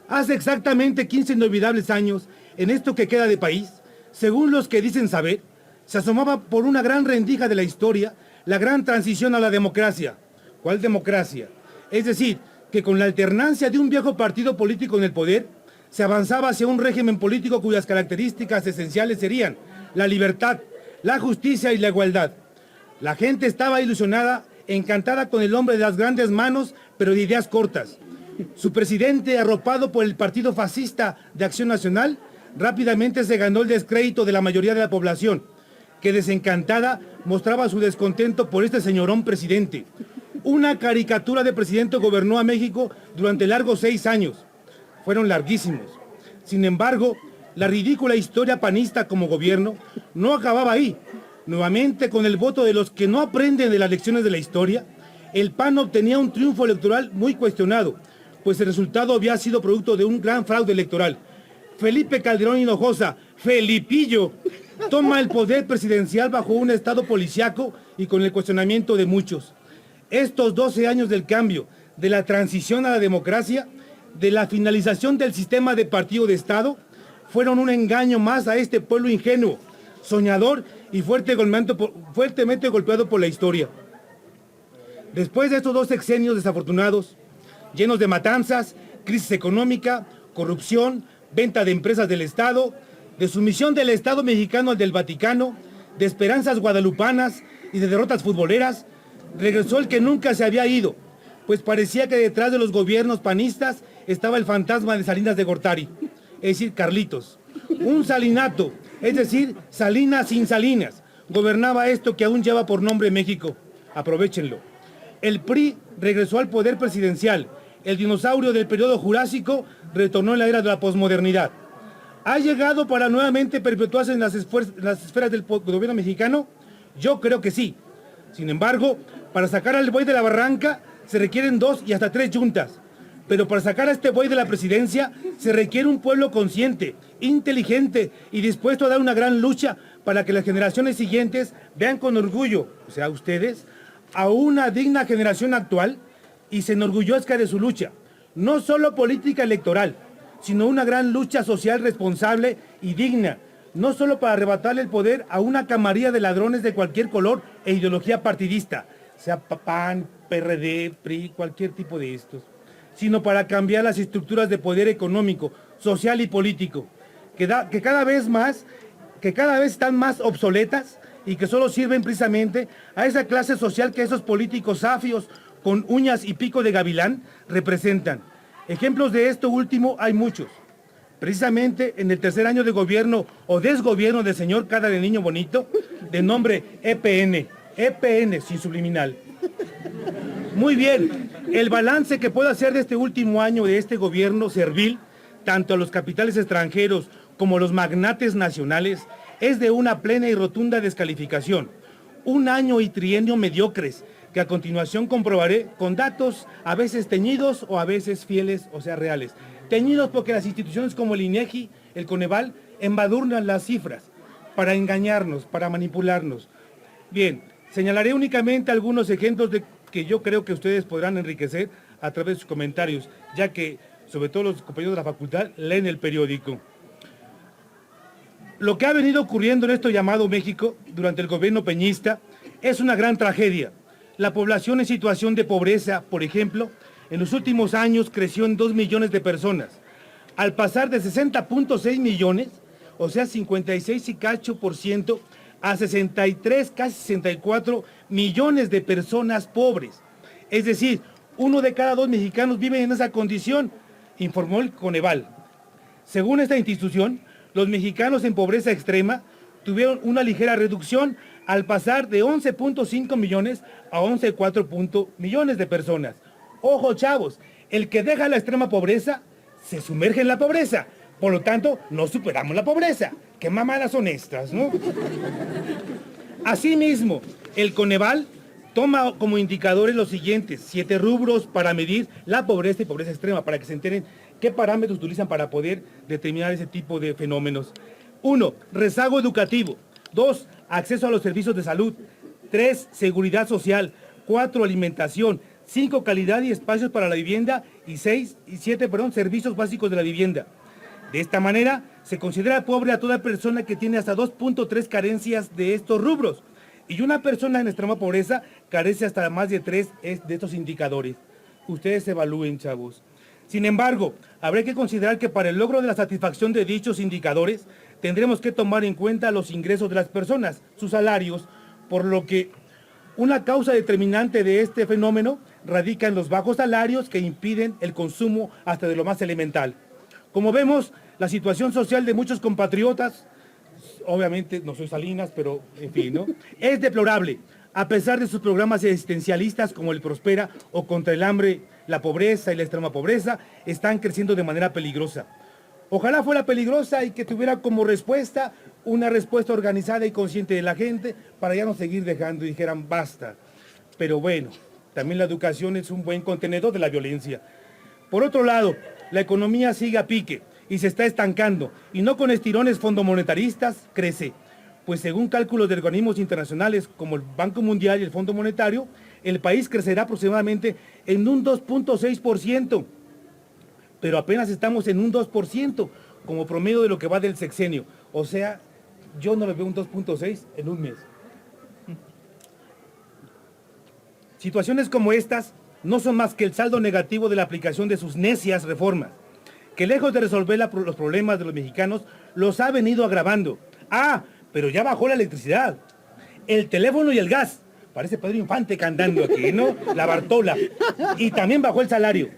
Hace exactamente 15 inolvidables años, en esto que queda de país, según los que dicen saber, se asomaba por una gran rendija de la historia la gran transición a la democracia. ¿Cuál democracia? Es decir, que con la alternancia de un viejo partido político en el poder, se avanzaba hacia un régimen político cuyas características esenciales serían la libertad, la justicia y la igualdad. La gente estaba ilusionada, encantada con el hombre de las grandes manos, pero de ideas cortas. Su presidente, arropado por el Partido Fascista de Acción Nacional, rápidamente se ganó el descrédito de la mayoría de la población, que desencantada mostraba su descontento por este señorón presidente. Una caricatura de presidente gobernó a México durante largos 6 años. Fueron larguísimos. Sin embargo, la ridícula historia panista como gobierno no acababa ahí. Nuevamente, con el voto de los que no aprenden de las lecciones de la historia, el PAN obtenía un triunfo electoral muy cuestionado, pues el resultado había sido producto de un gran fraude electoral. Felipe Calderón Hinojosa, Felipillo, toma el poder presidencial bajo un estado policiaco y con el cuestionamiento de muchos. Estos 12 años del cambio, de la transición a la democracia, de la finalización del sistema de partido de Estado, fueron un engaño más a este pueblo ingenuo, soñador y fuertemente golpeado por la historia. Después de estos 2 sexenios desafortunados, llenos de matanzas, crisis económica, corrupción, venta de empresas del Estado, de sumisión del Estado mexicano al del Vaticano, de esperanzas guadalupanas y de derrotas futboleras, regresó el que nunca se había ido, pues parecía que detrás de los gobiernos panistas estaba el fantasma de Salinas de Gortari, es decir, Carlitos. Un salinato, es decir, Salinas sin Salinas, gobernaba esto que aún lleva por nombre México. Aprovéchenlo. El PRI regresó al poder presidencial. El dinosaurio del periodo jurásico retornó en la era de la posmodernidad. ¿Ha llegado para nuevamente perpetuarse en las esferas del gobierno mexicano? Yo creo que sí. Sin embargo, para sacar al buey de la barranca se requieren 2 y hasta 3 yuntas. Pero para sacar a este buey de la presidencia se requiere un pueblo consciente, inteligente y dispuesto a dar una gran lucha para que las generaciones siguientes vean con orgullo, o sea, ustedes, a una digna generación actual y se enorgullezca de su lucha. No solo política electoral, sino una gran lucha social responsable y digna, no solo para arrebatarle el poder a una camarilla de ladrones de cualquier color e ideología partidista, sea PAN, PRD, PRI, cualquier tipo de estos, sino para cambiar las estructuras de poder económico, social y político, que cada vez están más obsoletas y que solo sirven precisamente a esa clase social que esos políticos safios con uñas y pico de gavilán representan. Ejemplos de esto último hay muchos. Precisamente en el tercer año de gobierno o desgobierno del señor cara de niño bonito, de nombre EPN sin subliminal. Muy bien, el balance que puedo hacer de este último año de este gobierno servil, tanto a los capitales extranjeros como a los magnates nacionales, es de una plena y rotunda descalificación. Un año y trienio mediocres, que a continuación comprobaré con datos a veces teñidos o a veces fieles, o sea, reales. Teñidos porque las instituciones como el INEGI, el Coneval, embadurnan las cifras para engañarnos, para manipularnos. Bien, señalaré únicamente algunos ejemplos de que yo creo que ustedes podrán enriquecer a través de sus comentarios, ya que, sobre todo los compañeros de la facultad, leen el periódico. Lo que ha venido ocurriendo en esto llamado México durante el gobierno peñista es una gran tragedia. La población en situación de pobreza, por ejemplo, en los últimos años creció en 2 millones de personas, al pasar de 60.6 millones, o sea, 56 y cacho por ciento, a 63, casi 64 millones de personas pobres. Es decir, 1 de cada 2 mexicanos vive en esa condición, informó el Coneval. Según esta institución, los mexicanos en pobreza extrema tuvieron una ligera reducción al pasar de 11.5 millones a 11.4 millones de personas. Ojo, chavos, el que deja la extrema pobreza se sumerge en la pobreza. Por lo tanto, no superamos la pobreza. Qué mamadas son estas, ¿no? Asimismo, el Coneval toma como indicadores los siguientes 7 rubros para medir la pobreza y pobreza extrema, para que se enteren qué parámetros utilizan para poder determinar ese tipo de fenómenos. 1. Rezago educativo. 2. Acceso a los servicios de salud. 3. Seguridad social. 4. Alimentación. 5. Calidad y espacios para la vivienda. Y 7. Servicios básicos de la vivienda. De esta manera, se considera pobre a toda persona que tiene hasta 2.3 carencias de estos rubros. Y una persona en extrema pobreza carece hasta más de 3 de estos indicadores. Ustedes evalúen, chavos. Sin embargo, habrá que considerar que para el logro de la satisfacción de dichos indicadores, tendremos que tomar en cuenta los ingresos de las personas, sus salarios, por lo que una causa determinante de este fenómeno radica en los bajos salarios que impiden el consumo hasta de lo más elemental. Como vemos, la situación social de muchos compatriotas, obviamente no soy Salinas, pero en fin, ¿no?, es deplorable, a pesar de sus programas existencialistas como el Prospera o contra el hambre, la pobreza y la extrema pobreza, están creciendo de manera peligrosa. Ojalá fuera peligrosa y que tuviera como respuesta una respuesta organizada y consciente de la gente para ya no seguir dejando y dijeran basta. Pero bueno, también la educación es un buen contenedor de la violencia. Por otro lado, la economía sigue a pique y se está estancando, y no con estirones fondomonetaristas crece, pues según cálculos de organismos internacionales como el Banco Mundial y el Fondo Monetario, el país crecerá aproximadamente en un 2.6%, pero apenas estamos en un 2% como promedio de lo que va del sexenio. O sea, yo no le veo un 2.6 en un mes. Situaciones como estas no son más que el saldo negativo de la aplicación de sus necias reformas, que lejos de resolver los problemas de los mexicanos, los ha venido agravando. Ah, pero ya bajó la electricidad, el teléfono y el gas. Parece Pedro Infante cantando aquí, ¿no? La Bartola. Y también bajó el salario.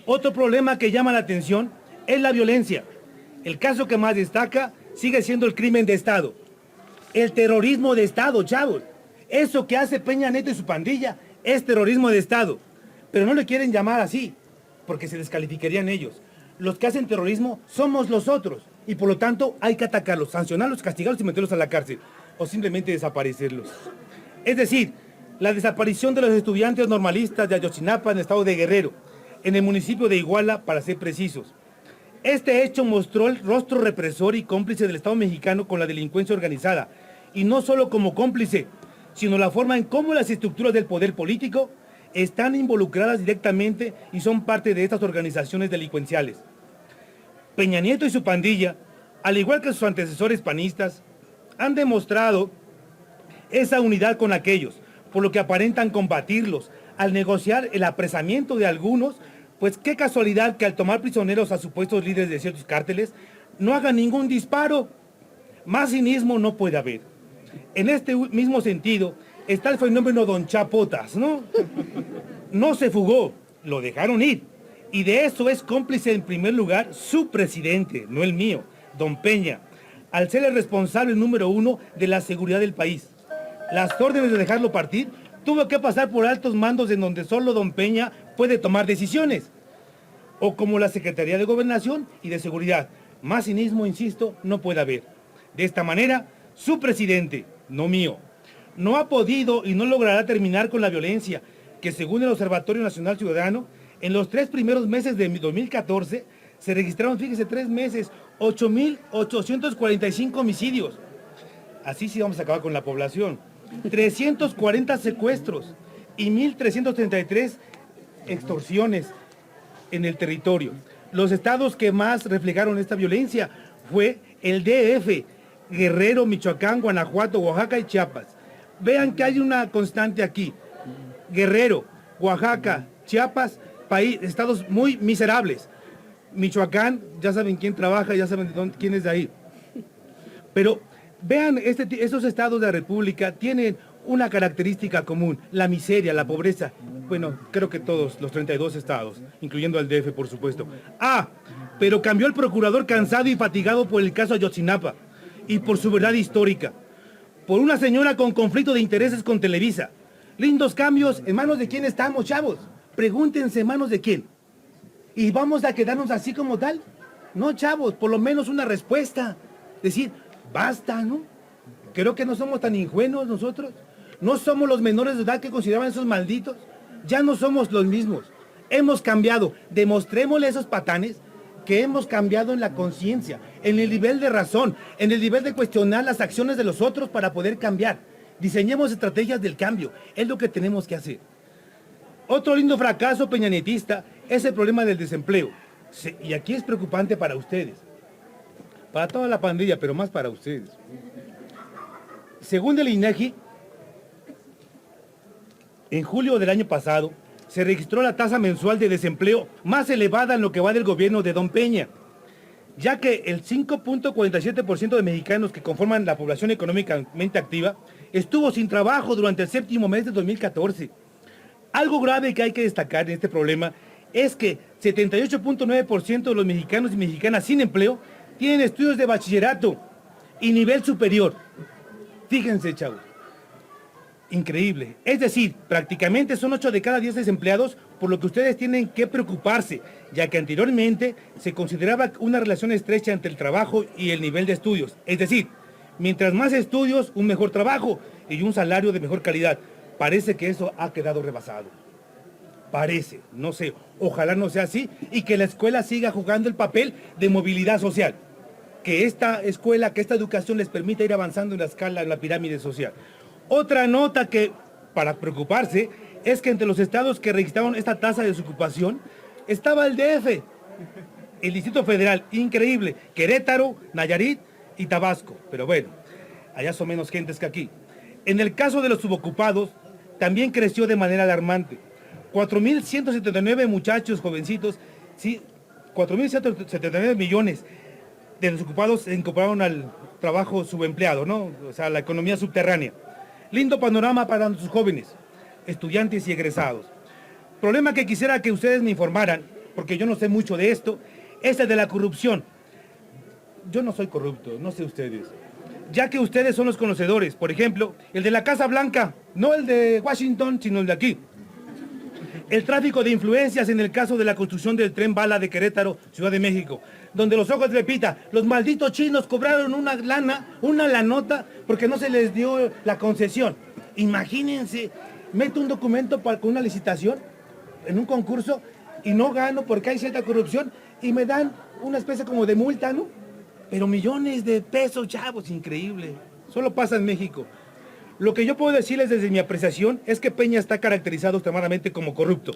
Otro problema que llama la atención es la violencia. El caso que más destaca sigue siendo el crimen de Estado. El terrorismo de Estado, chavos. Eso que hace Peña Nieto y su pandilla es terrorismo de Estado. Pero no le quieren llamar así, porque se descalificarían ellos. Los que hacen terrorismo somos los otros. Y por lo tanto hay que atacarlos, sancionarlos, castigarlos y meterlos a la cárcel. O simplemente desaparecerlos. Es decir, la desaparición de los estudiantes normalistas de Ayotzinapa en el estado de Guerrero, en el municipio de Iguala, para ser precisos. Este hecho mostró el rostro represor y cómplice del Estado mexicano con la delincuencia organizada, y no solo como cómplice, sino la forma en cómo las estructuras del poder político están involucradas directamente y son parte de estas organizaciones delincuenciales. Peña Nieto y su pandilla, al igual que sus antecesores panistas, han demostrado esa unidad con aquellos, por lo que aparentan combatirlos, al negociar el apresamiento de algunos, pues qué casualidad que al tomar prisioneros a supuestos líderes de ciertos cárteles, no hagan ningún disparo. Más cinismo no puede haber. En este mismo sentido, está el fenómeno Don Chapotas, ¿no? No se fugó, lo dejaron ir. Y de eso es cómplice en primer lugar su presidente, no el mío, Don Peña, al ser el responsable número 1 de la seguridad del país. Las órdenes de dejarlo partir tuvo que pasar por altos mandos en donde solo don Peña puede tomar decisiones. O como la Secretaría de Gobernación y de Seguridad. Más cinismo, insisto, no puede haber. De esta manera, su presidente, no mío, no ha podido y no logrará terminar con la violencia que, según el Observatorio Nacional Ciudadano, en los 3 primeros meses de 2014 se registraron, fíjese, 3 meses, 8.845 homicidios. Así sí vamos a acabar con la población. 340 secuestros y 1.333 extorsiones en el territorio. Los estados que más reflejaron esta violencia fue el DF, Guerrero, Michoacán, Guanajuato, Oaxaca y Chiapas. Vean que hay una constante aquí. Guerrero, Oaxaca, Chiapas, estados muy miserables. Michoacán, ya saben quién trabaja, ya saben quién es de ahí. Pero vean, estos estados de la República tienen una característica común, la miseria, la pobreza. Bueno, creo que todos los 32 estados, incluyendo al DF, por supuesto. Pero cambió el procurador cansado y fatigado por el caso Ayotzinapa y por su verdad histórica. Por una señora con conflicto de intereses con Televisa. Lindos cambios, ¿en manos de quién estamos, chavos? Pregúntense, ¿en manos de quién? ¿Y vamos a quedarnos así como tal? No, chavos, por lo menos una respuesta. Decir, basta, ¿no? Creo que no somos tan ingenuos nosotros. No somos los menores de edad que consideraban esos malditos. Ya no somos los mismos. Hemos cambiado. Demostrémosle a esos patanes que hemos cambiado en la conciencia, en el nivel de razón, en el nivel de cuestionar las acciones de los otros para poder cambiar. Diseñemos estrategias del cambio. Es lo que tenemos que hacer. Otro lindo fracaso peñanietista es el problema del desempleo. Y aquí es preocupante para ustedes. Para toda la pandilla, pero más para ustedes. Según el INEGI, en julio del año pasado, se registró la tasa mensual de desempleo más elevada en lo que va del gobierno de don Peña, ya que el 5.47% de mexicanos que conforman la población económicamente activa estuvo sin trabajo durante el 7º mes de 2014. Algo grave que hay que destacar en este problema es que 78.9% de los mexicanos y mexicanas sin empleo tienen estudios de bachillerato y nivel superior. Fíjense, chavos. Increíble. Es decir, prácticamente son 8 de cada 10 desempleados, por lo que ustedes tienen que preocuparse, ya que anteriormente se consideraba una relación estrecha entre el trabajo y el nivel de estudios. Es decir, mientras más estudios, un mejor trabajo y un salario de mejor calidad. Parece que eso ha quedado rebasado. Parece, no sé, ojalá no sea así y que la escuela siga jugando el papel de movilidad social. Que esta escuela, que esta educación les permita ir avanzando en la escala, en la pirámide social. Otra nota que, para preocuparse, es que entre los estados que registraron esta tasa de desocupación estaba el DF, el Distrito Federal, increíble, Querétaro, Nayarit y Tabasco. Pero bueno, allá son menos gentes que aquí. En el caso de los subocupados, también creció de manera alarmante. 4.179 muchachos jovencitos, sí, 4.179 millones de desocupados se incorporaron al trabajo subempleado, ¿no? O sea, la economía subterránea. Lindo panorama para nuestros jóvenes, estudiantes y egresados. Problema que quisiera que ustedes me informaran, porque yo no sé mucho de esto, es el de la corrupción. Yo no soy corrupto, no sé ustedes. Ya que ustedes son los conocedores, por ejemplo, el de la Casa Blanca, no el de Washington, sino el de aquí. El tráfico de influencias en el caso de la construcción del tren bala de Querétaro, Ciudad de México, donde los ojos de Pepita, los malditos chinos cobraron una lanota, porque no se les dio la concesión. Imagínense, meto un documento con una licitación en un concurso y no gano porque hay cierta corrupción y me dan una especie como de multa, ¿no? Pero millones de pesos, chavos, increíble. Solo pasa en México. Lo que yo puedo decirles desde mi apreciación es que Peña está caracterizado extremadamente como corrupto.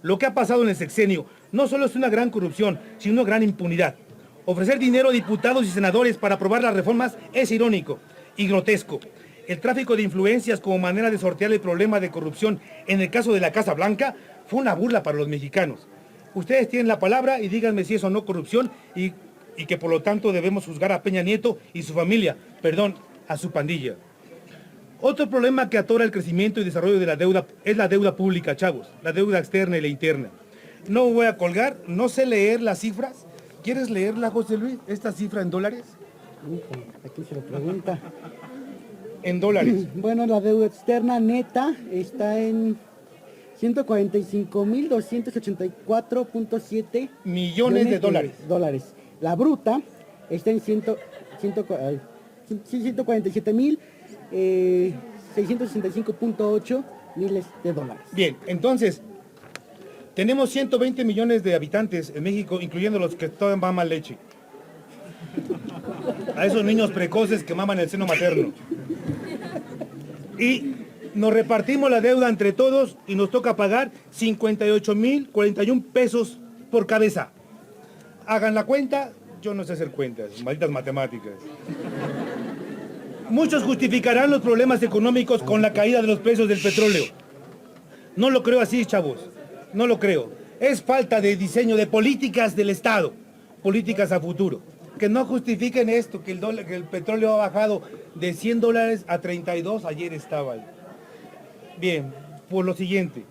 Lo que ha pasado en el sexenio no solo es una gran corrupción, sino una gran impunidad. Ofrecer dinero a diputados y senadores para aprobar las reformas es irónico y grotesco. El tráfico de influencias como manera de sortear el problema de corrupción en el caso de la Casa Blanca fue una burla para los mexicanos. Ustedes tienen la palabra y díganme si es o no corrupción y que por lo tanto debemos juzgar a Peña Nieto y su familia, perdón, a su pandilla. Otro problema que atora el crecimiento y desarrollo de la deuda es la deuda pública, chavos, la deuda externa y la interna. No voy a colgar, no sé leer las cifras. ¿Quieres leerla, José Luis, esta cifra en dólares? Aquí se lo pregunta. en dólares? Bueno, la deuda externa neta está en 145.284.7 millones de dólares. La bruta está en 147.665.8 miles de dólares. Bien, entonces, tenemos 120 millones de habitantes en México, incluyendo los que todavía maman leche. A esos niños precoces que maman el seno materno. Y nos repartimos la deuda entre todos y nos toca pagar 58,041 pesos por cabeza. Hagan la cuenta, yo no sé hacer cuentas, malditas matemáticas. Muchos justificarán los problemas económicos con la caída de los precios del petróleo. No lo creo así, chavos. No lo creo. Es falta de diseño de políticas del Estado, políticas a futuro. Que no justifiquen esto, que el petróleo ha bajado de $100 a 32, ayer estaba ahí. Bien, por lo siguiente.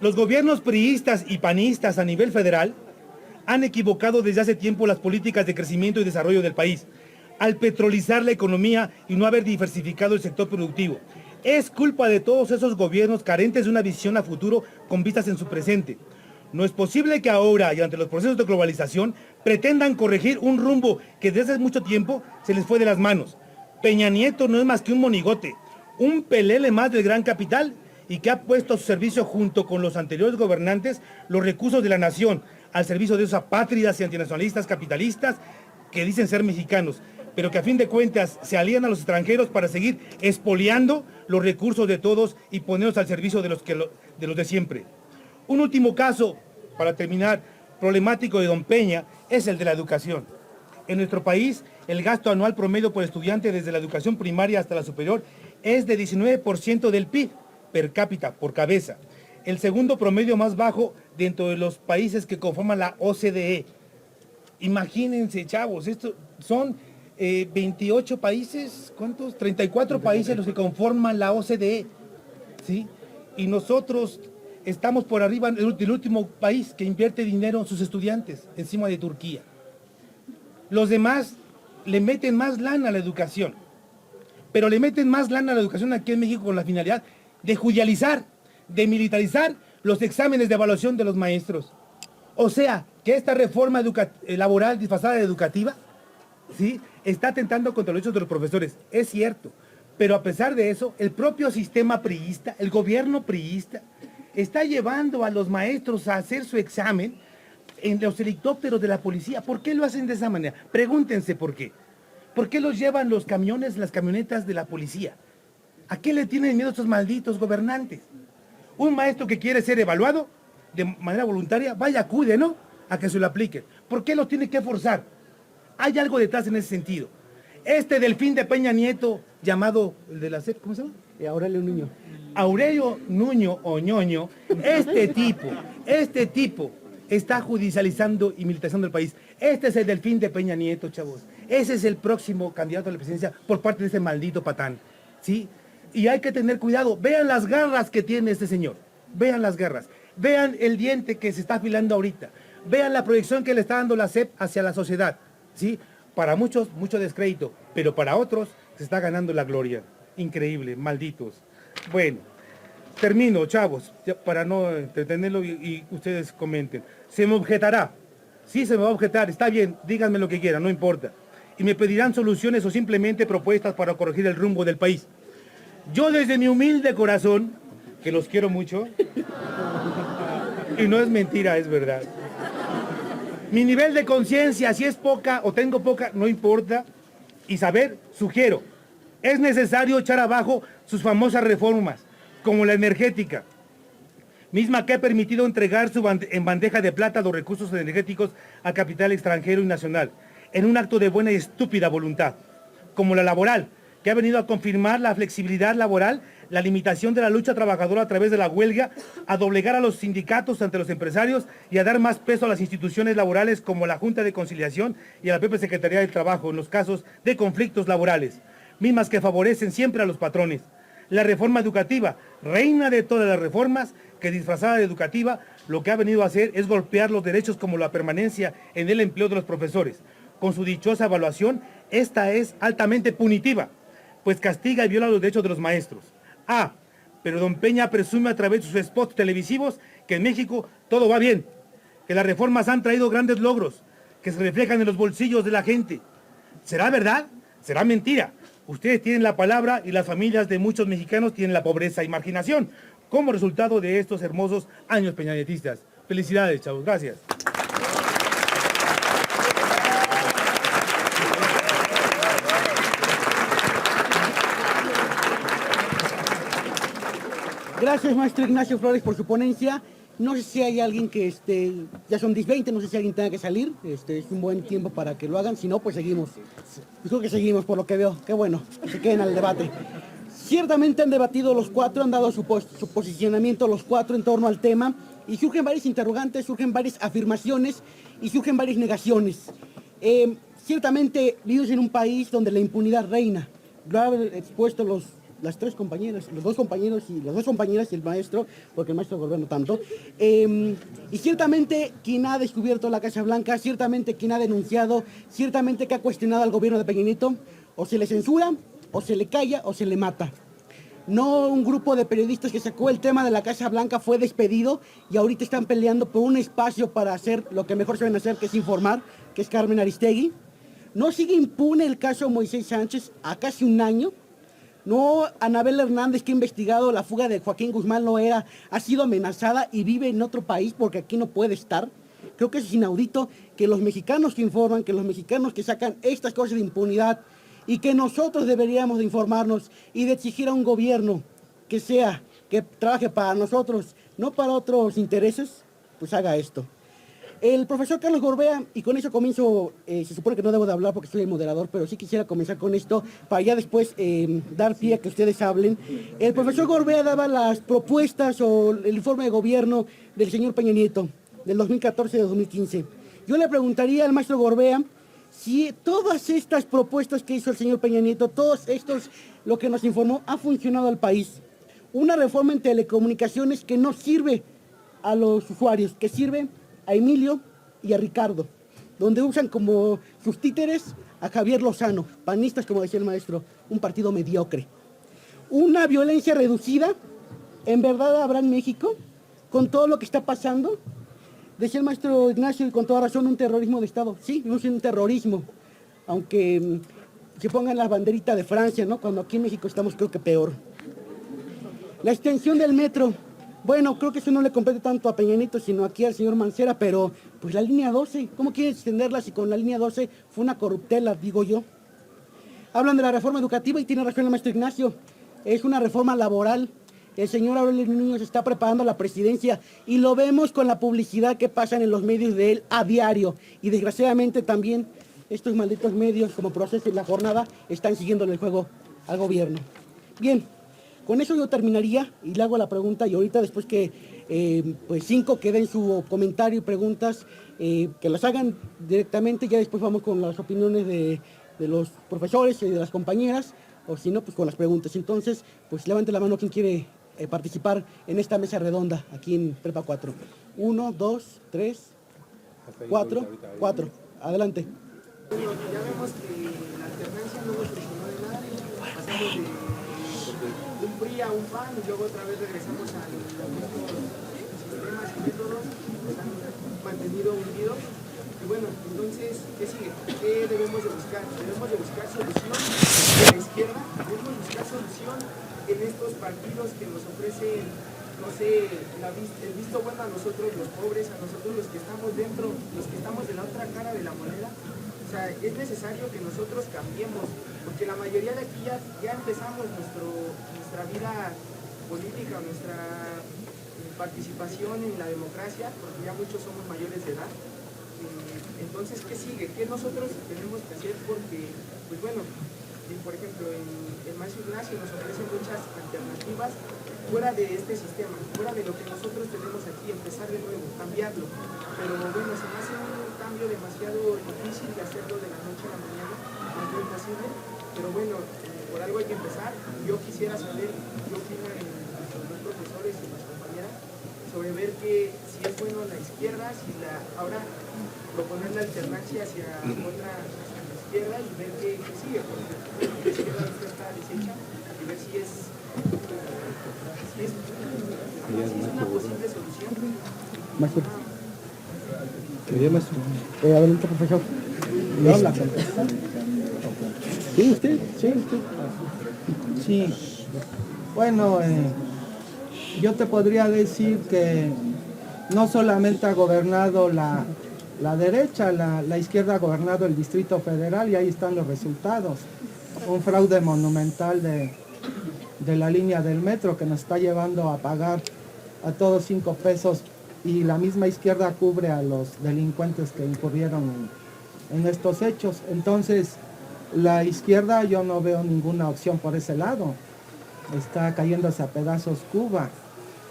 Los gobiernos priistas y panistas a nivel federal han equivocado desde hace tiempo las políticas de crecimiento y desarrollo del país, al petrolizar la economía y no haber diversificado el sector productivo. Es culpa de todos esos gobiernos carentes de una visión a futuro con vistas en su presente. No es posible que ahora y ante los procesos de globalización pretendan corregir un rumbo que desde hace mucho tiempo se les fue de las manos. Peña Nieto no es más que un monigote, un pelele más del gran capital y que ha puesto a su servicio junto con los anteriores gobernantes los recursos de la nación al servicio de esos apátridas y antinacionalistas capitalistas que dicen ser mexicanos, pero que a fin de cuentas se alían a los extranjeros para seguir expoliando los recursos de todos y ponerlos al servicio de los de siempre. Un último caso, para terminar, problemático de don Peña, es el de la educación. En nuestro país, el gasto anual promedio por estudiante desde la educación primaria hasta la superior es de 19% del PIB per cápita, por cabeza. El segundo promedio más bajo dentro de los países que conforman la OCDE. Imagínense, chavos, esto son 28 países, ¿cuántos? 34 países los que conforman la OCDE, ¿sí? Y nosotros estamos por arriba del último país que invierte dinero en sus estudiantes, encima de Turquía. Los demás le meten más lana a la educación, pero le meten más lana a la educación aquí en México con la finalidad de judicializar, de militarizar los exámenes de evaluación de los maestros. O sea, que esta reforma laboral disfrazada de educativa, ¿sí?, está atentando contra los derechos de los profesores. Es cierto, pero a pesar de eso, el propio sistema priista, el gobierno priista, está llevando a los maestros a hacer su examen en los helicópteros de la policía. ¿Por qué lo hacen de esa manera? Pregúntense por qué. ¿Por qué los llevan los camiones, las camionetas de la policía? ¿A qué le tienen miedo estos malditos gobernantes? Un maestro que quiere ser evaluado de manera voluntaria, vaya, acude, ¿no?, a que se lo apliquen. ¿Por qué lo tiene que forzar? Hay algo detrás en ese sentido. Este Delfín de Peña Nieto, llamado el de la SEP, ¿cómo se llama? Aurelio Nuño. Aurelio Nuño o Ñoño, este tipo está judicializando y militarizando el país. Este es el Delfín de Peña Nieto, chavos. Ese es el próximo candidato a la presidencia por parte de ese maldito patán, ¿sí? Y hay que tener cuidado. Vean las garras que tiene este señor. Vean las garras. Vean el diente que se está afilando ahorita. Vean la proyección que le está dando la SEP hacia la sociedad, ¿sí? Para muchos, mucho descrédito, pero para otros se está ganando la gloria. Increíble, malditos. Bueno, termino, chavos, para no entretenerlo y ustedes comenten. Se me objetará. Sí, se me va a objetar. Está bien, díganme lo que quieran, no importa. Y me pedirán soluciones o simplemente propuestas para corregir el rumbo del país. Yo desde mi humilde corazón, que los quiero mucho, y no es mentira, es verdad. Mi nivel de conciencia, si es poca o tengo poca, no importa. Y saber, sugiero, es necesario echar abajo sus famosas reformas, como la energética, misma que ha permitido entregar en bandeja de plata los recursos energéticos a capital extranjero y nacional, en un acto de buena y estúpida voluntad, como la laboral, que ha venido a confirmar la flexibilidad laboral, la limitación de la lucha trabajadora a través de la huelga, a doblegar a los sindicatos ante los empresarios y a dar más peso a las instituciones laborales como la Junta de Conciliación y a la propia Secretaría del Trabajo en los casos de conflictos laborales, mismas que favorecen siempre a los patrones. La reforma educativa, reina de todas las reformas, que disfrazada de educativa, lo que ha venido a hacer es golpear los derechos como la permanencia en el empleo de los profesores. Con su dichosa evaluación, esta es altamente punitiva. pues castiga y viola los derechos de los maestros. Pero don Peña presume a través de sus spots televisivos que en México todo va bien, que las reformas han traído grandes logros, que se reflejan en los bolsillos de la gente. ¿Será verdad? ¿Será mentira? Ustedes tienen la palabra y las familias de muchos mexicanos tienen la pobreza y marginación como resultado de estos hermosos años peñanietistas. Felicidades, chavos. Gracias. Gracias, maestro Ignacio Flores, por su ponencia. No sé si hay alguien que, ya son 10:20, no sé si alguien tenga que salir. Es un buen tiempo para que lo hagan. Si no, pues seguimos. Yo creo que seguimos, por lo que veo. Qué bueno, que se queden al debate. Ciertamente han debatido los cuatro, han dado su posicionamiento los cuatro en torno al tema. Y surgen varias interrogantes, surgen varias afirmaciones y surgen varias negaciones. Ciertamente vivimos en un país donde la impunidad reina. Lo han expuesto las tres compañeras, los dos compañeros y las dos compañeras y el maestro, porque el maestro Gorbea no tanto. Y ciertamente quien ha descubierto la Casa Blanca, ciertamente quien ha denunciado, ciertamente que ha cuestionado al gobierno de Peña Nieto, o se le censura, o se le calla, o se le mata. No un grupo de periodistas que sacó el tema de la Casa Blanca fue despedido y ahorita están peleando por un espacio para hacer lo que mejor saben hacer, que es informar, que es Carmen Aristegui. No sigue impune el caso Moisés Sánchez a casi un año. No, Anabel Hernández, que ha investigado la fuga de Joaquín Guzmán Loera, ha sido amenazada y vive en otro país porque aquí no puede estar. Creo que es inaudito que los mexicanos que informan, que los mexicanos que sacan estas cosas de impunidad y que nosotros deberíamos de informarnos y de exigir a un gobierno que trabaje para nosotros, no para otros intereses, pues haga esto. El profesor Carlos Gorbea, y con eso comienzo, se supone que no debo de hablar porque soy el moderador, pero sí quisiera comenzar con esto para ya después dar pie a que ustedes hablen. El profesor Gorbea daba las propuestas o el informe de gobierno del señor Peña Nieto, del 2014 y 2015. Yo le preguntaría al maestro Gorbea si todas estas propuestas que hizo el señor Peña Nieto, todos estos, lo que nos informó, ha funcionado al país. Una reforma en telecomunicaciones que no sirve a los usuarios, que sirve a Emilio y a Ricardo, donde usan como sus títeres a Javier Lozano, panistas, como decía el maestro, un partido mediocre. Una violencia reducida, ¿en verdad habrá en México? Con todo lo que está pasando, decía el maestro Ignacio, y con toda razón, un terrorismo de Estado. Sí, no es un terrorismo, aunque se pongan la banderita de Francia, ¿no? Cuando aquí en México estamos, creo que peor. La extensión del metro. Bueno, creo que eso no le compete tanto a Peña Nieto, sino aquí al señor Mancera, pero pues la línea 12, ¿cómo quieren extenderla si con la línea 12 fue una corruptela, digo yo? Hablan de la reforma educativa y tiene razón el maestro Ignacio, es una reforma laboral. El señor Aurelio Nuño se está preparando a la presidencia y lo vemos con la publicidad que pasan en los medios de él a diario. Y desgraciadamente también estos malditos medios, como Proceso y La Jornada, están siguiéndole el juego al gobierno. Bien. Con eso yo terminaría y le hago la pregunta y ahorita después que pues 5 que den su comentario y preguntas, que las hagan directamente, ya después vamos con las opiniones de los profesores y de las compañeras, o si no, pues con las preguntas. Entonces, pues levante la mano quien quiere participar en esta mesa redonda aquí en Prepa 4. 1, 2, 3, 4, 4. Adelante. Bueno, ya vemos que la alternancia no nos funcionó de nada, pasamos de un PRI a un PAN y luego otra vez regresamos a los mismos sistemas y métodos que están mantenido hundidos. Y bueno, entonces, ¿qué sigue? ¿Qué debemos de buscar? Debemos de buscar solución de la izquierda, debemos buscar solución en estos partidos que nos ofrecen, no sé, el visto bueno a nosotros los pobres, a nosotros los que estamos dentro, los que estamos de la otra cara de la moneda. O sea, es necesario que nosotros cambiemos, porque la mayoría de aquí ya empezamos nuestra vida política, nuestra participación en la democracia, porque ya muchos somos mayores de edad. Entonces, ¿qué sigue? ¿Qué nosotros tenemos que hacer? Porque, pues bueno, por ejemplo, el maestro Ignacio nos ofrece muchas alternativas fuera de este sistema, fuera de lo que nosotros tenemos aquí, empezar de nuevo, cambiarlo. Pero bueno, se me hace un cambio demasiado difícil de hacerlo de la noche a la mañana, más bien posible. Pero bueno, por algo hay que empezar. Yo quisiera saber qué opinan los dos profesores y las compañeras sobre ver que si es bueno la izquierda, si ahora proponer la alternancia hacia otra izquierda y ver qué sigue, porque la izquierda está deshecha y ver si es una posible solución. Maestro. Adelante, profesor. ¿No habla? Sí, usted. Sí. Bueno, yo te podría decir que no solamente ha gobernado la derecha, la izquierda ha gobernado el Distrito Federal y ahí están los resultados. Un fraude monumental de la línea del metro que nos está llevando a pagar a todos 5 pesos y la misma izquierda cubre a los delincuentes que incurrieron en estos hechos. Entonces, la izquierda yo no veo ninguna opción por ese lado. Está cayéndose a pedazos Cuba,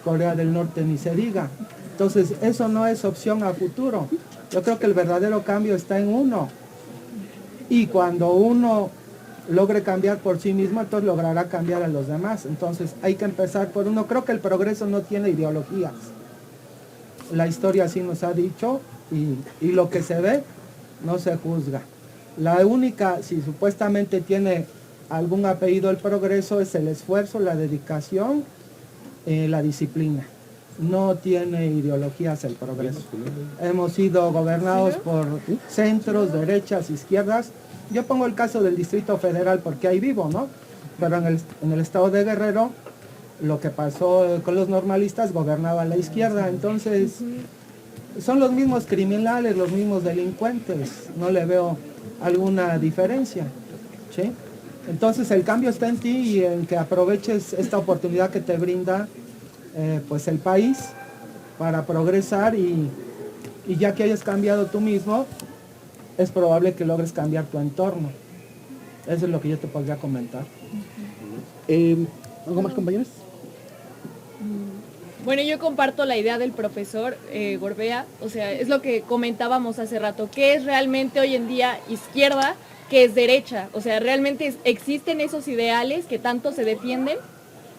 Corea del Norte ni se diga. Entonces, eso no es opción a futuro. Yo creo que el verdadero cambio está en uno. Y cuando uno logre cambiar por sí mismo, entonces logrará cambiar a los demás. Entonces, hay que empezar por uno. Creo que el progreso no tiene ideologías. La historia así nos ha dicho y lo que se ve no se juzga. La única, si supuestamente tiene algún apellido el progreso, es el esfuerzo, la dedicación, la disciplina. No tiene ideologías el progreso. Hemos sido gobernados por centros, derechas, izquierdas. Yo pongo el caso del Distrito Federal porque ahí vivo, ¿no? Pero en el estado de Guerrero, lo que pasó con los normalistas, gobernaba la izquierda. Entonces, son los mismos criminales, los mismos delincuentes. No le veo alguna diferencia, ¿sí? Entonces el cambio está en ti y en que aproveches esta oportunidad que te brinda pues el país para progresar y ya que hayas cambiado tú mismo, es probable que logres cambiar tu entorno. Eso es lo que yo te podría comentar. ¿Algo más, compañeros? Bueno, yo comparto la idea del profesor Gorbea, o sea, es lo que comentábamos hace rato, ¿qué es realmente hoy en día izquierda, qué es derecha? O sea, ¿realmente existen esos ideales que tanto se defienden?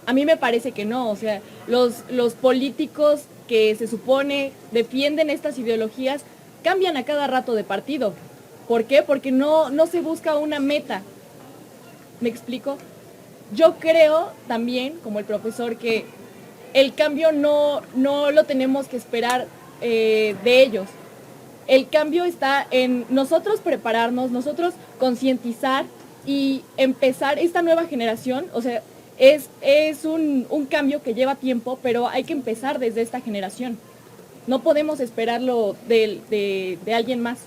A mí me parece que no, o sea, los políticos que se supone defienden estas ideologías cambian a cada rato de partido. ¿Por qué? Porque no se busca una meta. ¿Me explico? Yo creo también, como el profesor, que el cambio no lo tenemos que esperar de ellos. El cambio está en nosotros prepararnos, nosotros concientizar y empezar esta nueva generación. O sea, es un cambio que lleva tiempo, pero hay que empezar desde esta generación. No podemos esperarlo de alguien más.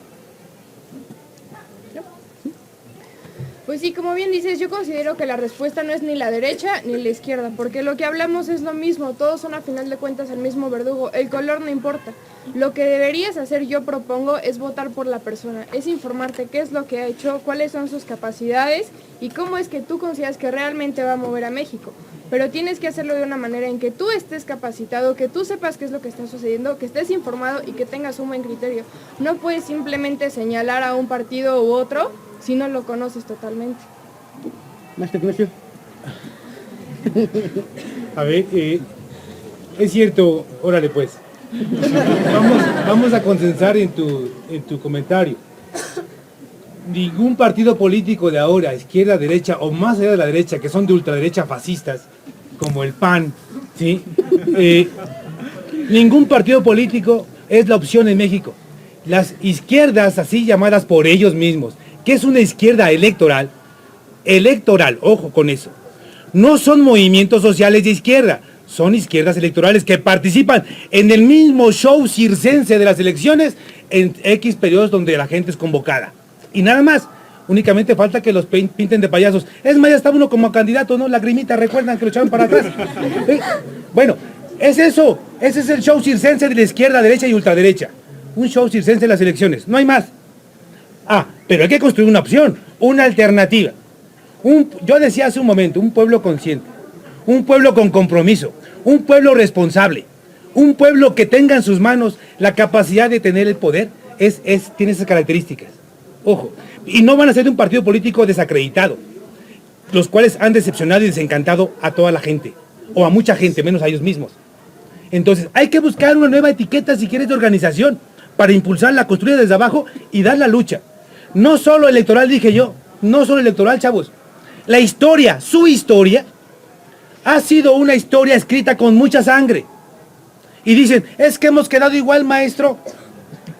Pues sí, como bien dices, yo considero que la respuesta no es ni la derecha ni la izquierda, porque lo que hablamos es lo mismo, todos son a final de cuentas el mismo verdugo, el color no importa. Lo que deberías hacer, yo propongo, es votar por la persona, es informarte qué es lo que ha hecho, cuáles son sus capacidades y cómo es que tú consideras que realmente va a mover a México. Pero tienes que hacerlo de una manera en que tú estés capacitado, que tú sepas qué es lo que está sucediendo, que estés informado y que tengas un buen criterio. No puedes simplemente señalar a un partido u otro si no lo conoces totalmente. Maestro Ignacio. A ver, es cierto, órale pues. Vamos a concentrar en tu comentario. Ningún partido político de ahora, izquierda, derecha o más allá de la derecha, que son de ultraderecha fascistas, como el PAN, ¿sí? Ningún partido político es la opción en México. Las izquierdas, así llamadas por ellos mismos, que es una izquierda electoral, ojo con eso, no son movimientos sociales de izquierda, son izquierdas electorales que participan en el mismo show circense de las elecciones en X periodos donde la gente es convocada. Y nada más, únicamente falta que los pinten de payasos. Es más, ya está uno como candidato, ¿no? Lagrimita, recuerdan que lo echaron para atrás. Bueno, es eso, ese es el show circense de la izquierda, derecha y ultraderecha. Un show circense de las elecciones, no hay más. Pero hay que construir una opción, una alternativa. Yo decía hace un momento, un pueblo consciente, un pueblo con compromiso, un pueblo responsable, un pueblo que tenga en sus manos la capacidad de tener el poder, tiene esas características. Ojo, y no van a ser de un partido político desacreditado, los cuales han decepcionado y desencantado a toda la gente, o a mucha gente, menos a ellos mismos. Entonces, hay que buscar una nueva etiqueta, si quieres, de organización, para impulsarla, construir desde abajo y dar la lucha. No solo electoral, dije yo, no solo electoral, chavos. La historia, su historia, ha sido una historia escrita con mucha sangre. Y dicen, es que hemos quedado igual, maestro.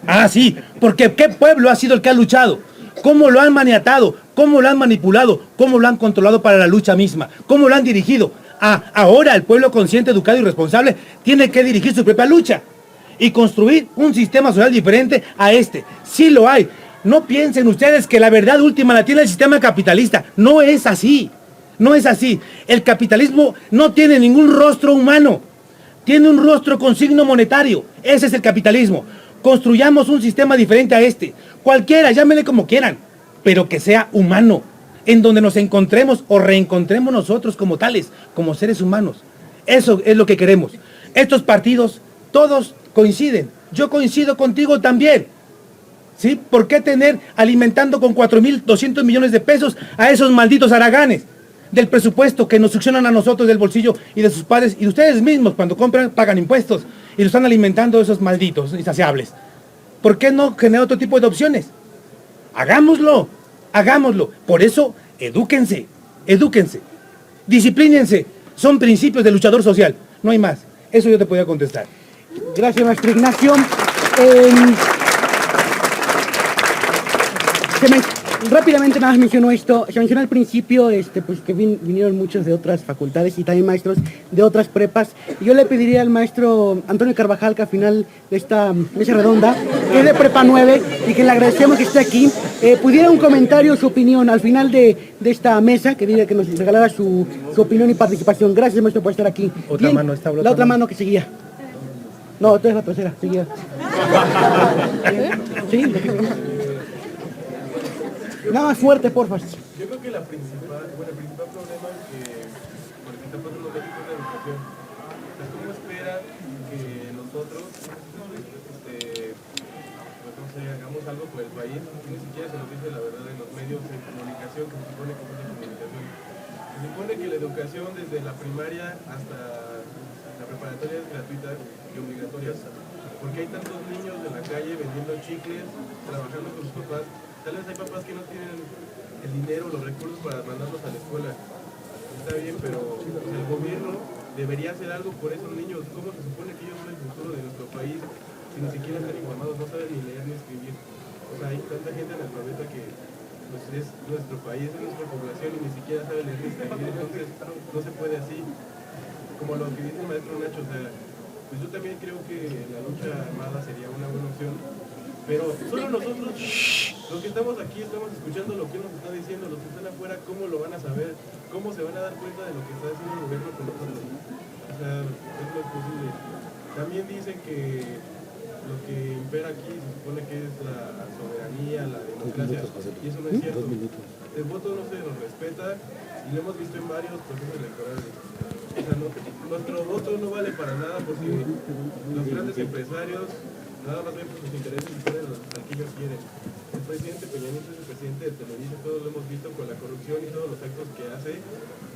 Ah, sí, porque ¿qué pueblo ha sido el que ha luchado? ¿Cómo lo han maniatado? ¿Cómo lo han manipulado? ¿Cómo lo han controlado para la lucha misma? ¿Cómo lo han dirigido? Ah, ahora el pueblo consciente, educado y responsable tiene que dirigir su propia lucha y construir un sistema social diferente a este. Sí lo hay. No piensen ustedes que la verdad última la tiene el sistema capitalista. No es así. No es así. El capitalismo no tiene ningún rostro humano. Tiene un rostro con signo monetario. Ese es el capitalismo. Construyamos un sistema diferente a este. Cualquiera, llámenle como quieran, pero que sea humano, en donde nos encontremos o reencontremos nosotros como tales, como seres humanos. Eso es lo que queremos. Estos partidos, todos coinciden. Yo coincido contigo también. ¿Sí? ¿Por qué tener alimentando con 4.200 millones de pesos a esos malditos haraganes del presupuesto que nos succionan a nosotros del bolsillo y de sus padres y de ustedes mismos cuando compran, pagan impuestos y lo están alimentando esos malditos insaciables? ¿Por qué no generar otro tipo de opciones? Hagámoslo, hagámoslo. Por eso, edúquense, edúquense, disciplínense. Son principios de luchador social, no hay más. Eso yo te podía contestar. Gracias, maestro Ignacio. Rápidamente nada más mencionó esto, se mencionó al principio pues que vinieron muchos de otras facultades y también maestros de otras prepas. Y yo le pediría al maestro Antonio Carvajal que al final de esta mesa redonda, que es de Prepa 9 y que le agradecemos que esté aquí, pudiera un comentario, su opinión al final de esta mesa, que diría que nos regalara su opinión y participación. Gracias, maestro, por estar aquí. Otra mano, está la otra mano que seguía. No, esta es la tercera, seguía. Sí. Nada más fuerte, porfa. Yo creo que el principal problema que por el que está pasando México es la educación. Entonces, ¿cómo espera que nosotros, pues no sé, hagamos algo por el país? Ni siquiera se nos dice la verdad en los medios de comunicación, que se supone que es de comunicación. Se supone que la educación desde la primaria hasta la preparatoria es gratuita y obligatoria. Porque hay tantos niños en la calle vendiendo chicles, trabajando con sus papás. Tal vez hay papás que no tienen el dinero, los recursos para mandarlos a la escuela. Está bien, pero el gobierno debería hacer algo por esos niños. ¿Cómo se supone que ellos son el futuro de nuestro país si ni siquiera están informados, no saben ni leer ni escribir? O sea, hay tanta gente analfabeta que pues, es nuestro país, es nuestra población y ni siquiera sabe leer ni escribir. Entonces no se puede así. Como lo que dice el maestro Nacho, o sea, pues yo también creo que la lucha armada sería una buena opción. Pero solo nosotros, los que estamos aquí, estamos escuchando lo que él nos está diciendo. Los que están afuera, ¿cómo lo van a saber? ¿Cómo se van a dar cuenta de lo que está haciendo el gobierno con nosotros? O sea, eso no es posible. También dicen que lo que impera aquí se supone que es la soberanía, la democracia, y eso no es cierto. El voto no se nos respeta y lo hemos visto en varios procesos electorales. O sea, nuestro voto no vale para nada porque los grandes empresarios nada más ven por sus intereses y ponen al que ellos quieren. El presidente Peña Nieto es el presidente de Televisa, todos lo hemos visto con la corrupción y todos los actos que hace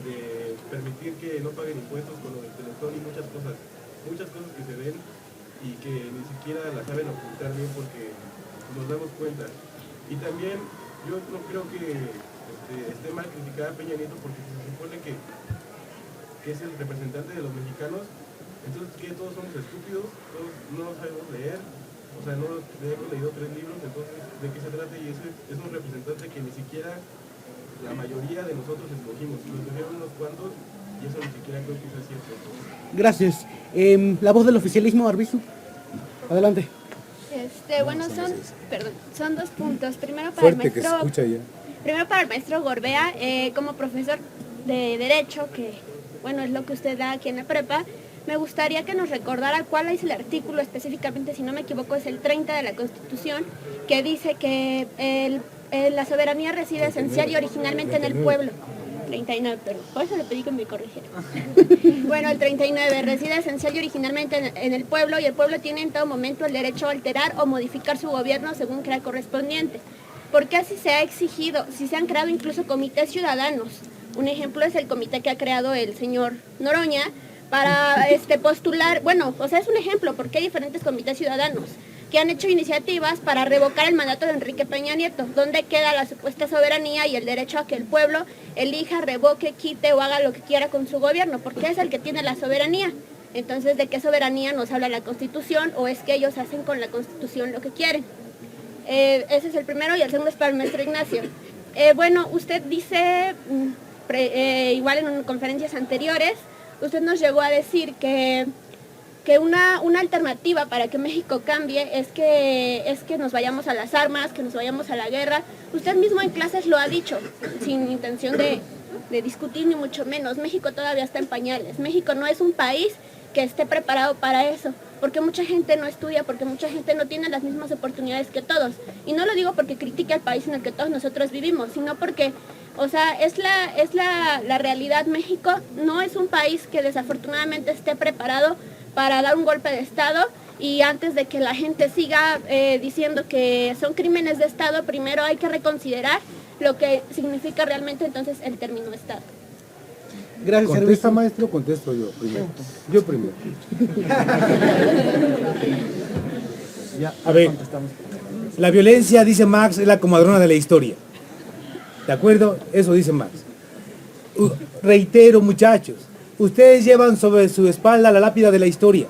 de permitir que no paguen impuestos con lo del Teletón y muchas cosas que se ven y que ni siquiera las saben ocultar bien porque nos damos cuenta. Y también yo no creo que esté mal criticar a Peña Nieto porque se supone que es el representante de los mexicanos. Entonces, ¿qué? ¿Todos somos estúpidos? ¿Todos no sabemos leer? O sea, no hemos leído 3 libros, entonces, ¿de qué se trata? Y ese es un representante que ni siquiera la mayoría de nosotros escogimos. Nos escogieron unos cuantos y eso ni siquiera creo que sea cierto. Gracias. La voz del oficialismo, Arbizu. Adelante. Bueno, son 2 puntos. Primero para el maestro Gorbea, como profesor de Derecho, que bueno, es lo que usted da aquí en la prepa. Me gustaría que nos recordara cuál es el artículo específicamente, si no me equivoco, es el 30 de la Constitución, que dice que la soberanía reside esencial y originalmente en el pueblo. 39, perdón, por eso le pedí que me corrigiera. Bueno, el 39, reside esencial y originalmente en el pueblo y el pueblo tiene en todo momento el derecho a alterar o modificar su gobierno según crea correspondiente. Porque así se ha exigido, si se han creado incluso comités ciudadanos. Un ejemplo es el comité que ha creado el señor Noroña, para postular, bueno, o sea, es un ejemplo porque hay diferentes comités ciudadanos, que han hecho iniciativas para revocar el mandato de Enrique Peña Nieto, donde queda la supuesta soberanía y el derecho a que el pueblo elija, revoque, quite o haga lo que quiera con su gobierno, porque es el que tiene la soberanía. Entonces, ¿de qué soberanía nos habla la Constitución, o es que ellos hacen con la Constitución lo que quieren? Ese es el primero, y el segundo es para el maestro Ignacio. Bueno, usted dice, igual en conferencias anteriores, usted nos llegó a decir que una alternativa para que México cambie es que nos vayamos a las armas, que nos vayamos a la guerra. Usted mismo en clases lo ha dicho, sin intención de discutir ni mucho menos. México todavía está en pañales. México no es un país que esté preparado para eso, porque mucha gente no estudia, porque mucha gente no tiene las mismas oportunidades que todos. Y no lo digo porque critique al país en el que todos nosotros vivimos, sino porque, o sea, es la realidad. México no es un país que desafortunadamente esté preparado para dar un golpe de Estado, y antes de que la gente siga diciendo que son crímenes de Estado, primero hay que reconsiderar lo que significa realmente entonces el término Estado. Gracias. ¿Contesta, maestro, o contesto yo primero? Yo primero. A ver, la violencia, dice Marx, es la comadrona de la historia. ¿De acuerdo? Eso dice Marx. Reitero, muchachos, ustedes llevan sobre su espalda la lápida de la historia.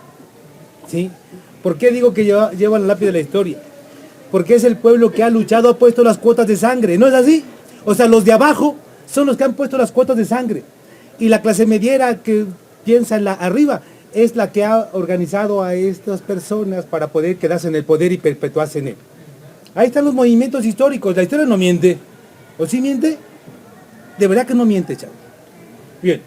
¿Sí? ¿Por qué digo que llevan la lápida de la historia? Porque es el pueblo que ha luchado, ha puesto las cuotas de sangre. ¿No es así? O sea, los de abajo son los que han puesto las cuotas de sangre. Y la clase mediera que piensa en la arriba es la que ha organizado a estas personas para poder quedarse en el poder y perpetuarse en él. Ahí están los movimientos históricos. La historia no miente. ¿O sí miente? De verdad que no miente, chavos. Bien.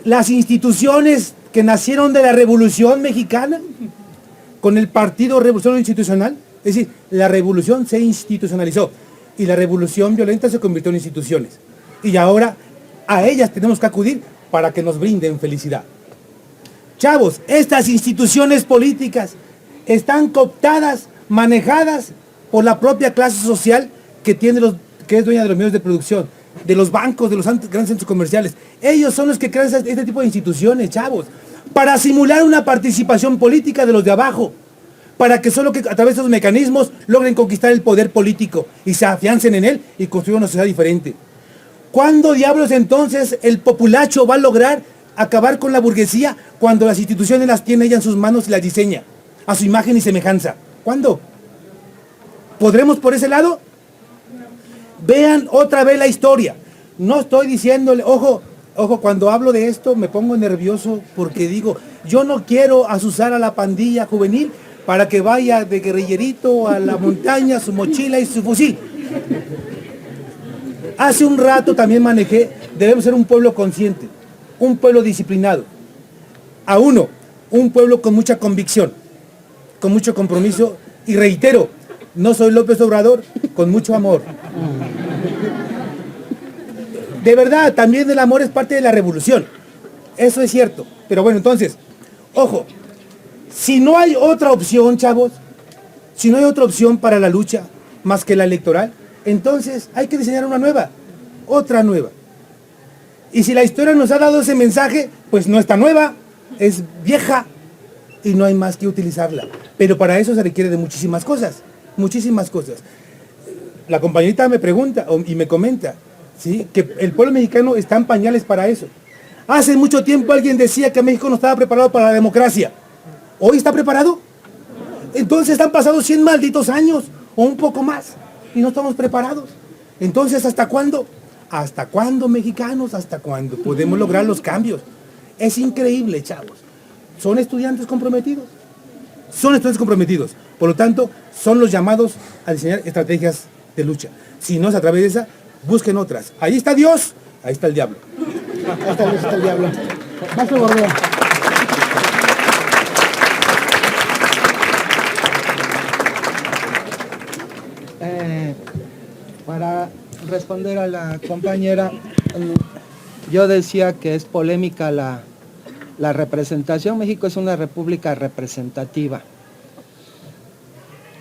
Las instituciones que nacieron de la Revolución Mexicana, con el Partido Revolución Institucional, es decir, la revolución se institucionalizó y la revolución violenta se convirtió en instituciones. Y ahora a ellas tenemos que acudir para que nos brinden felicidad. Chavos, estas instituciones políticas están cooptadas, manejadas por la propia clase social que es dueña de los medios de producción, de los bancos, de los grandes centros comerciales. Ellos son los que crean este tipo de instituciones, chavos, para simular una participación política de los de abajo, para que solo que a través de esos mecanismos logren conquistar el poder político y se afiancen en él y construyan una sociedad diferente. ¿Cuándo diablos entonces el populacho va a lograr acabar con la burguesía cuando las instituciones las tiene ella en sus manos y las diseña a su imagen y semejanza? ¿Cuándo? ¿Podremos por ese lado? Vean otra vez la historia. No estoy diciéndole, ojo, cuando hablo de esto me pongo nervioso porque digo, yo no quiero asusar a la pandilla juvenil para que vaya de guerrillerito a la montaña, su mochila y su fusil. Hace un rato también manejé, debemos ser un pueblo consciente, un pueblo disciplinado. Un pueblo con mucha convicción, con mucho compromiso, y reitero, no soy López Obrador, con mucho amor. De verdad, también el amor es parte de la revolución. Eso es cierto. Pero bueno, entonces, ojo, si no hay otra opción, chavos, si no hay otra opción para la lucha más que la electoral, entonces hay que diseñar una nueva, otra nueva. Y si la historia nos ha dado ese mensaje, pues no está nueva, es vieja y no hay más que utilizarla. Pero para eso se requiere de muchísimas cosas, muchísimas cosas. La compañerita me pregunta y me comenta, ¿sí?, que el pueblo mexicano está en pañales para eso. Hace mucho tiempo alguien decía que México no estaba preparado para la democracia. ¿Hoy está preparado? Entonces han pasado 100 malditos años o un poco más y no estamos preparados. Entonces, ¿hasta cuándo? ¿Hasta cuándo, mexicanos? ¿Hasta cuándo podemos lograr los cambios? Es increíble, chavos. Son estudiantes comprometidos. Son estudiantes comprometidos. Por lo tanto, son los llamados a diseñar estrategias de lucha. Si no es a través de esa, busquen otras. Ahí está Dios, ahí está el diablo. Ahí está Dios, está el diablo. Maestro Gorbea. Para responder a la compañera, yo decía que es polémica la representación. México es una república representativa.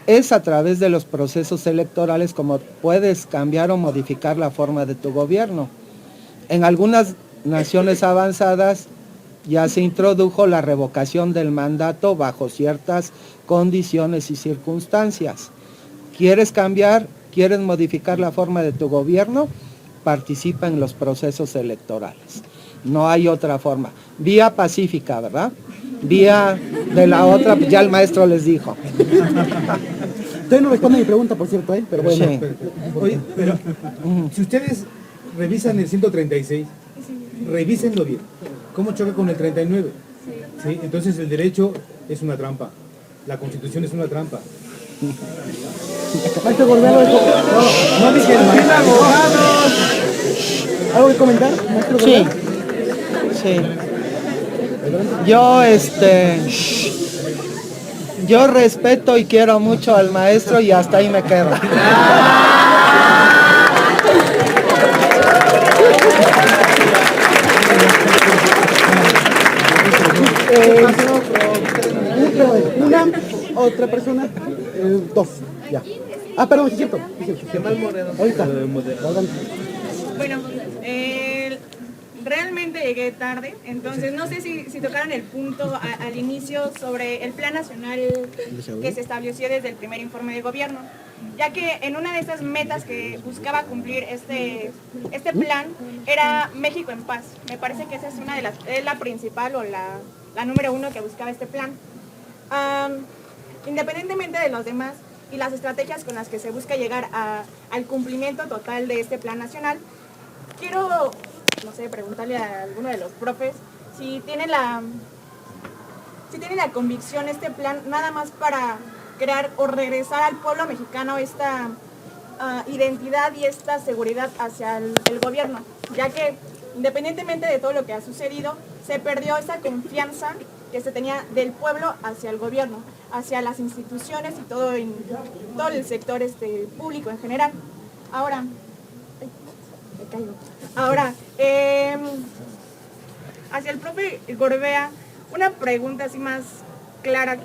Es a través de los procesos electorales como puedes cambiar o modificar la forma de tu gobierno. En algunas naciones avanzadas ya se introdujo la revocación del mandato bajo ciertas condiciones y circunstancias. ¿Quieres cambiar? ¿Quieres modificar la forma de tu gobierno? Participa en los procesos electorales. No hay otra forma. Vía pacífica, ¿verdad? Vía de la otra, ya el maestro les dijo. Usted no responde a mi pregunta, por cierto, pero bueno. Sí. Oye, pero si ustedes revisan el 136, revísenlo bien. ¿Cómo choca con el 39? Sí. Entonces el derecho es una trampa. La Constitución es una trampa. Maestro Gorbea, no dije el maestro. ¿Algo que comentar, maestro Gorbea? Sí. Yo respeto y quiero mucho al maestro y hasta ahí me quedo. Una, otra persona, dos, ya. Perdón, sí es cierto. Kemal Moreno. Ahorita. Bueno, realmente llegué tarde, entonces no sé si tocaron el punto al inicio sobre el plan nacional que se estableció desde el primer informe de gobierno, ya que en una de esas metas que buscaba cumplir este plan era México en paz. Me parece que esa es una de es la principal o la número uno que buscaba este plan. Independientemente de los demás y las estrategias con las que se busca llegar al cumplimiento total de este plan nacional, quiero, no sé, preguntarle a alguno de los profes si tiene la convicción este plan nada más para crear o regresar al pueblo mexicano esta identidad y esta seguridad hacia el gobierno, ya que independientemente de todo lo que ha sucedido, se perdió esa confianza que se tenía del pueblo hacia el gobierno, hacia las instituciones y todo el sector público en general. Ahora, hacia el profe Gorbea, una pregunta así más clara.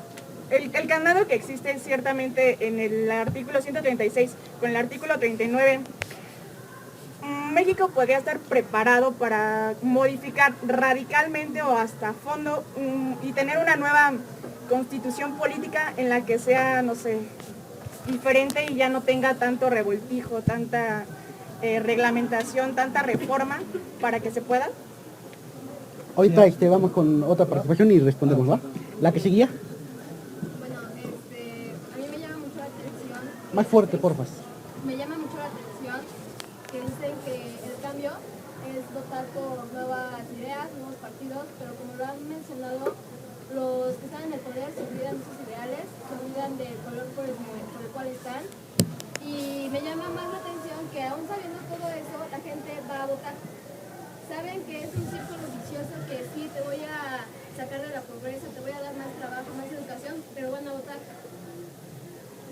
El candado que existe ciertamente en el artículo 136 con el artículo 39, México podría estar preparado para modificar radicalmente o hasta fondo y tener una nueva constitución política en la que sea, no sé, diferente y ya no tenga tanto revoltijo, tanta reglamentación, tanta reforma para que se pueda. Ahorita vamos con otra participación y respondemos, ¿va? ¿La que seguía? Bueno, a mí me llama mucho la atención. Más fuerte, porfa. Me llama mucho la atención que dicen que el cambio es votar por nuevas ideas, nuevos partidos, pero como lo han mencionado, los que están en el poder se olvidan de sus ideales, se olvidan del color por el cual están. Y me llama más la atención que aún sabiendo todo eso, la gente va a votar. Saben que es un círculo vicioso que sí, te voy a sacar de la pobreza, te voy a dar más trabajo, más educación, pero van a votar.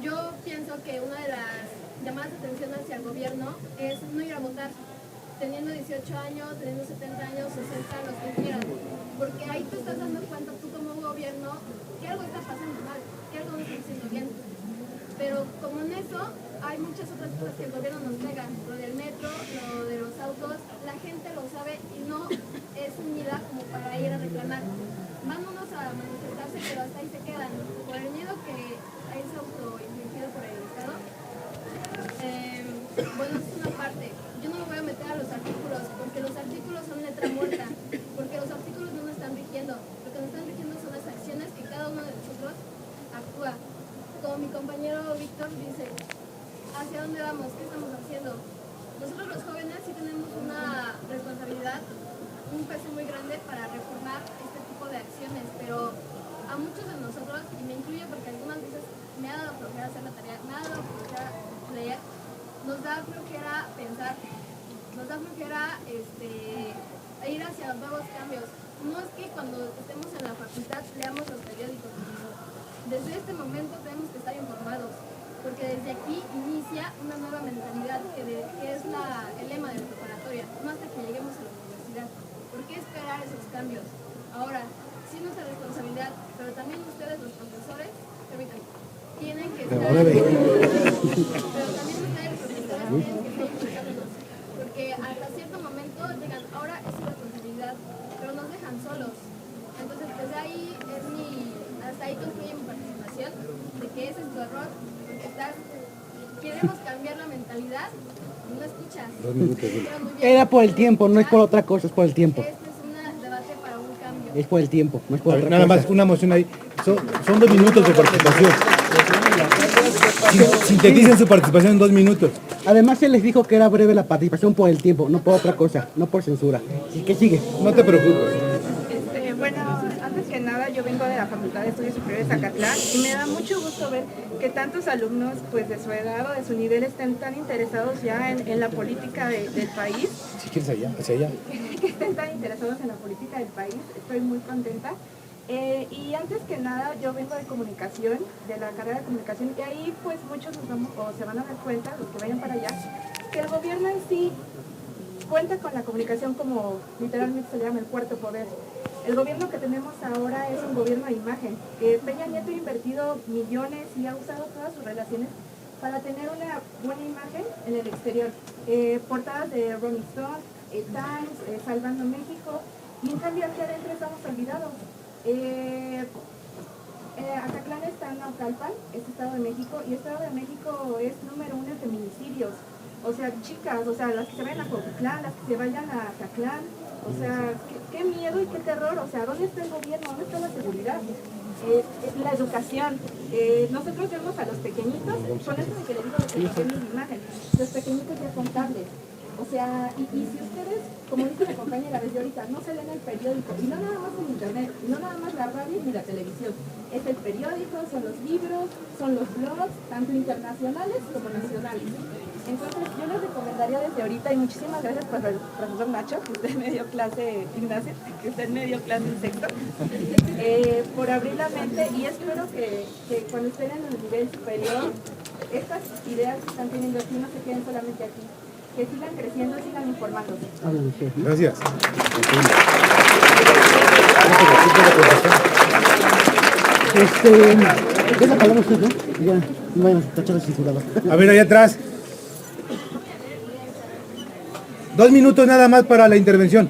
Yo pienso que una de las llamadas de atención hacia el gobierno es no ir a votar, teniendo 18 años, teniendo 70 años, 60, los que quieran. Porque ahí te estás dando cuenta tú como gobierno que algo está pasando mal, que algo no está haciendo bien. Pero como en eso, hay muchas otras cosas que el gobierno nos nega. Lo del metro, lo de los autos, la gente lo sabe y no es unida como para ir a reclamar. Van unos a manifestarse, pero hasta ahí se quedan. Por el miedo que es autoinfligido por el Estado. Bueno, eso es una parte. Yo no me voy a meter a los artículos, porque los artículos son letra muerta. Porque los artículos no nos están rigiendo. Lo que nos están rigiendo son las acciones que cada uno de nosotros actúa. Como mi compañero Víctor dice, ¿hacia dónde vamos? ¿Qué estamos haciendo? Nosotros los jóvenes sí tenemos una responsabilidad, un peso muy grande para reformar este tipo de acciones, pero a muchos de nosotros, y me incluyo porque algunas veces me ha dado flojera hacer la tarea, me ha dado flojera leer, nos da flojera pensar, nos da flojera ir hacia nuevos cambios. No es que cuando estemos en la facultad leamos los periódicos, desde este momento tenemos que estar informados, porque desde aquí inicia una nueva mentalidad que es el lema de la preparatoria, no hasta que lleguemos a la universidad. ¿Por qué esperar esos cambios? Ahora, sí nuestra responsabilidad, pero también ustedes, los profesores, tienen que estar pero también ustedes, los profesores, tienen que estar implicándonos, porque hasta cierto momento llegan, ahora es su responsabilidad, pero nos dejan solos. tu error, queremos cambiar la mentalidad y no escuchas. 2 minutos. Era por el tiempo, no es por otra cosa, es por el tiempo. Este es un debate para un cambio. Es por el tiempo, no es por otra cosa. Nada más, una moción ahí. Son 2 minutos de participación. Sinteticen su participación en 2 minutos. Además, se les dijo que era breve la participación por el tiempo, no por otra cosa, no por censura. ¿Y qué sigue? No te preocupes. Bueno, antes que nada, yo vengo de la Facultad de Estudios Superiores de Zacatlán y me da mucho gusto ver que tantos alumnos pues de su edad o de su nivel estén tan interesados ya en la política del país. Si quieres allá, hacia allá. Que estén tan interesados en la política del país, estoy muy contenta. Y antes que nada, yo vengo de comunicación, de la carrera de comunicación, y ahí pues muchos nos vamos, o se van a dar cuenta, los que vayan para allá, que el gobierno en sí cuenta con la comunicación como literalmente se llama el cuarto poder. El gobierno que tenemos ahora es un gobierno de imagen. Peña Nieto ha invertido millones y ha usado todas sus relaciones para tener una buena imagen en el exterior. Portadas de Rolling Stone, Times, Salvando México, y en cambio aquí adentro estamos olvidados. Acatlán está en Naucalpan, es Estado de México, y Estado de México es número 1 en feminicidios. O sea, chicas, o sea, las que se vayan a Coquitlán, las que se vayan a Acatlán, o sea, qué miedo y qué terror, o sea, ¿dónde está el gobierno? ¿Dónde está la seguridad? La educación. Nosotros vemos a los pequeñitos, con esto de que les digo de que mi imagen, los pequeñitos ya son tablets. O sea, y si ustedes, como dice mi compañera desde ahorita, no se leen el periódico, y no nada más en internet, y no nada más la radio ni la televisión, es el periódico, son los libros, son los blogs, tanto internacionales como nacionales. Entonces yo les recomendaría desde ahorita, y muchísimas gracias para el profesor Nacho, que usted me dio clase, Ignacio, que usted me dio clase en sexto, por abrir la mente, y espero que cuando estén en el nivel superior, estas ideas que están teniendo aquí no se queden solamente aquí, que sigan creciendo, sigan informándose. Gracias. ¿Qué la palabra usted, no? Ya, no vayan a tachar de censurado. A ver, allá atrás. 2 minutos nada más para la intervención.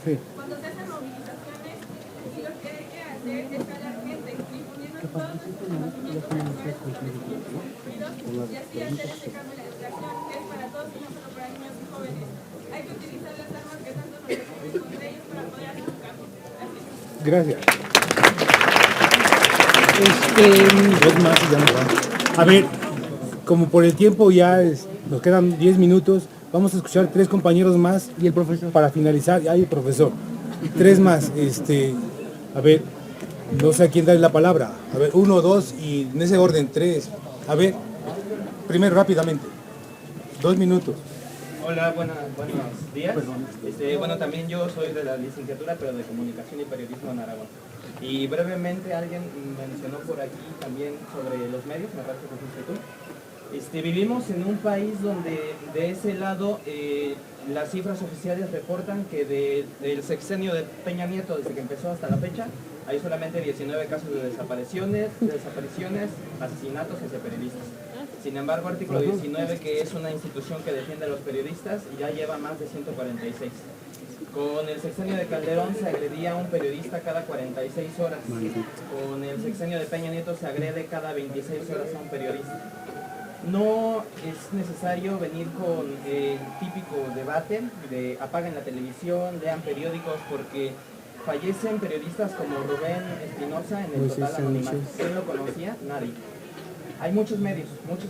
Sí. Cuando se hacen movilizaciones, lo que hay que hacer es jalar gente, difundiendo todos los conocimientos y así hacer este cambio de educación, que es para todos y no solo para niños y jóvenes. Hay que utilizar las armas que tanto nos necesitamos de ellos para poder hacer un cambio. Gracias. Dos más y ya nos vamos. A ver, como por el tiempo ya nos quedan 10 minutos, vamos a escuchar 3 compañeros más y el profesor para finalizar. Ay, el profesor. 3 más. A ver, no sé a quién darle la palabra. A ver, 1, 2 y en ese orden 3. A ver, primero rápidamente. 2 minutos. Hola, buenos días. Bueno, también yo soy de la licenciatura, pero de Comunicación y Periodismo en Aragón. Y brevemente alguien mencionó por aquí también sobre los medios, me parece que fuiste tú. Vivimos en un país donde de ese lado las cifras oficiales reportan que del sexenio de Peña Nieto, desde que empezó hasta la fecha, hay solamente 19 casos de desapariciones, asesinatos hacia periodistas. Sin embargo, Artículo 19, que es una institución que defiende a los periodistas, ya lleva más de 146. Con el sexenio de Calderón se agredía a un periodista cada 46 horas. Con el sexenio de Peña Nieto se agrede cada 26 horas a un periodista. No es necesario venir con el típico debate de apaguen la televisión, lean periódicos, porque fallecen periodistas como Rubén Espinosa en el total anonimato. ¿Quién lo conocía? Nadie. Hay muchos medios, muchos,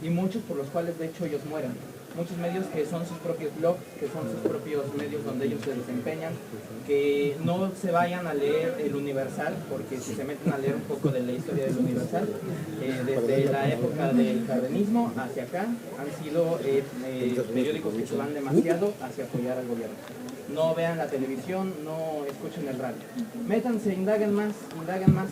y muchos por los cuales de hecho ellos mueren. Muchos medios que son sus propios blogs, que son sus propios medios donde ellos se desempeñan, que no se vayan a leer el Universal, porque si se meten a leer un poco de la historia del Universal, desde la época del cardenismo hacia acá, han sido periódicos que se van demasiado hacia apoyar al gobierno. No vean la televisión, no escuchen el radio. Métanse, indaguen más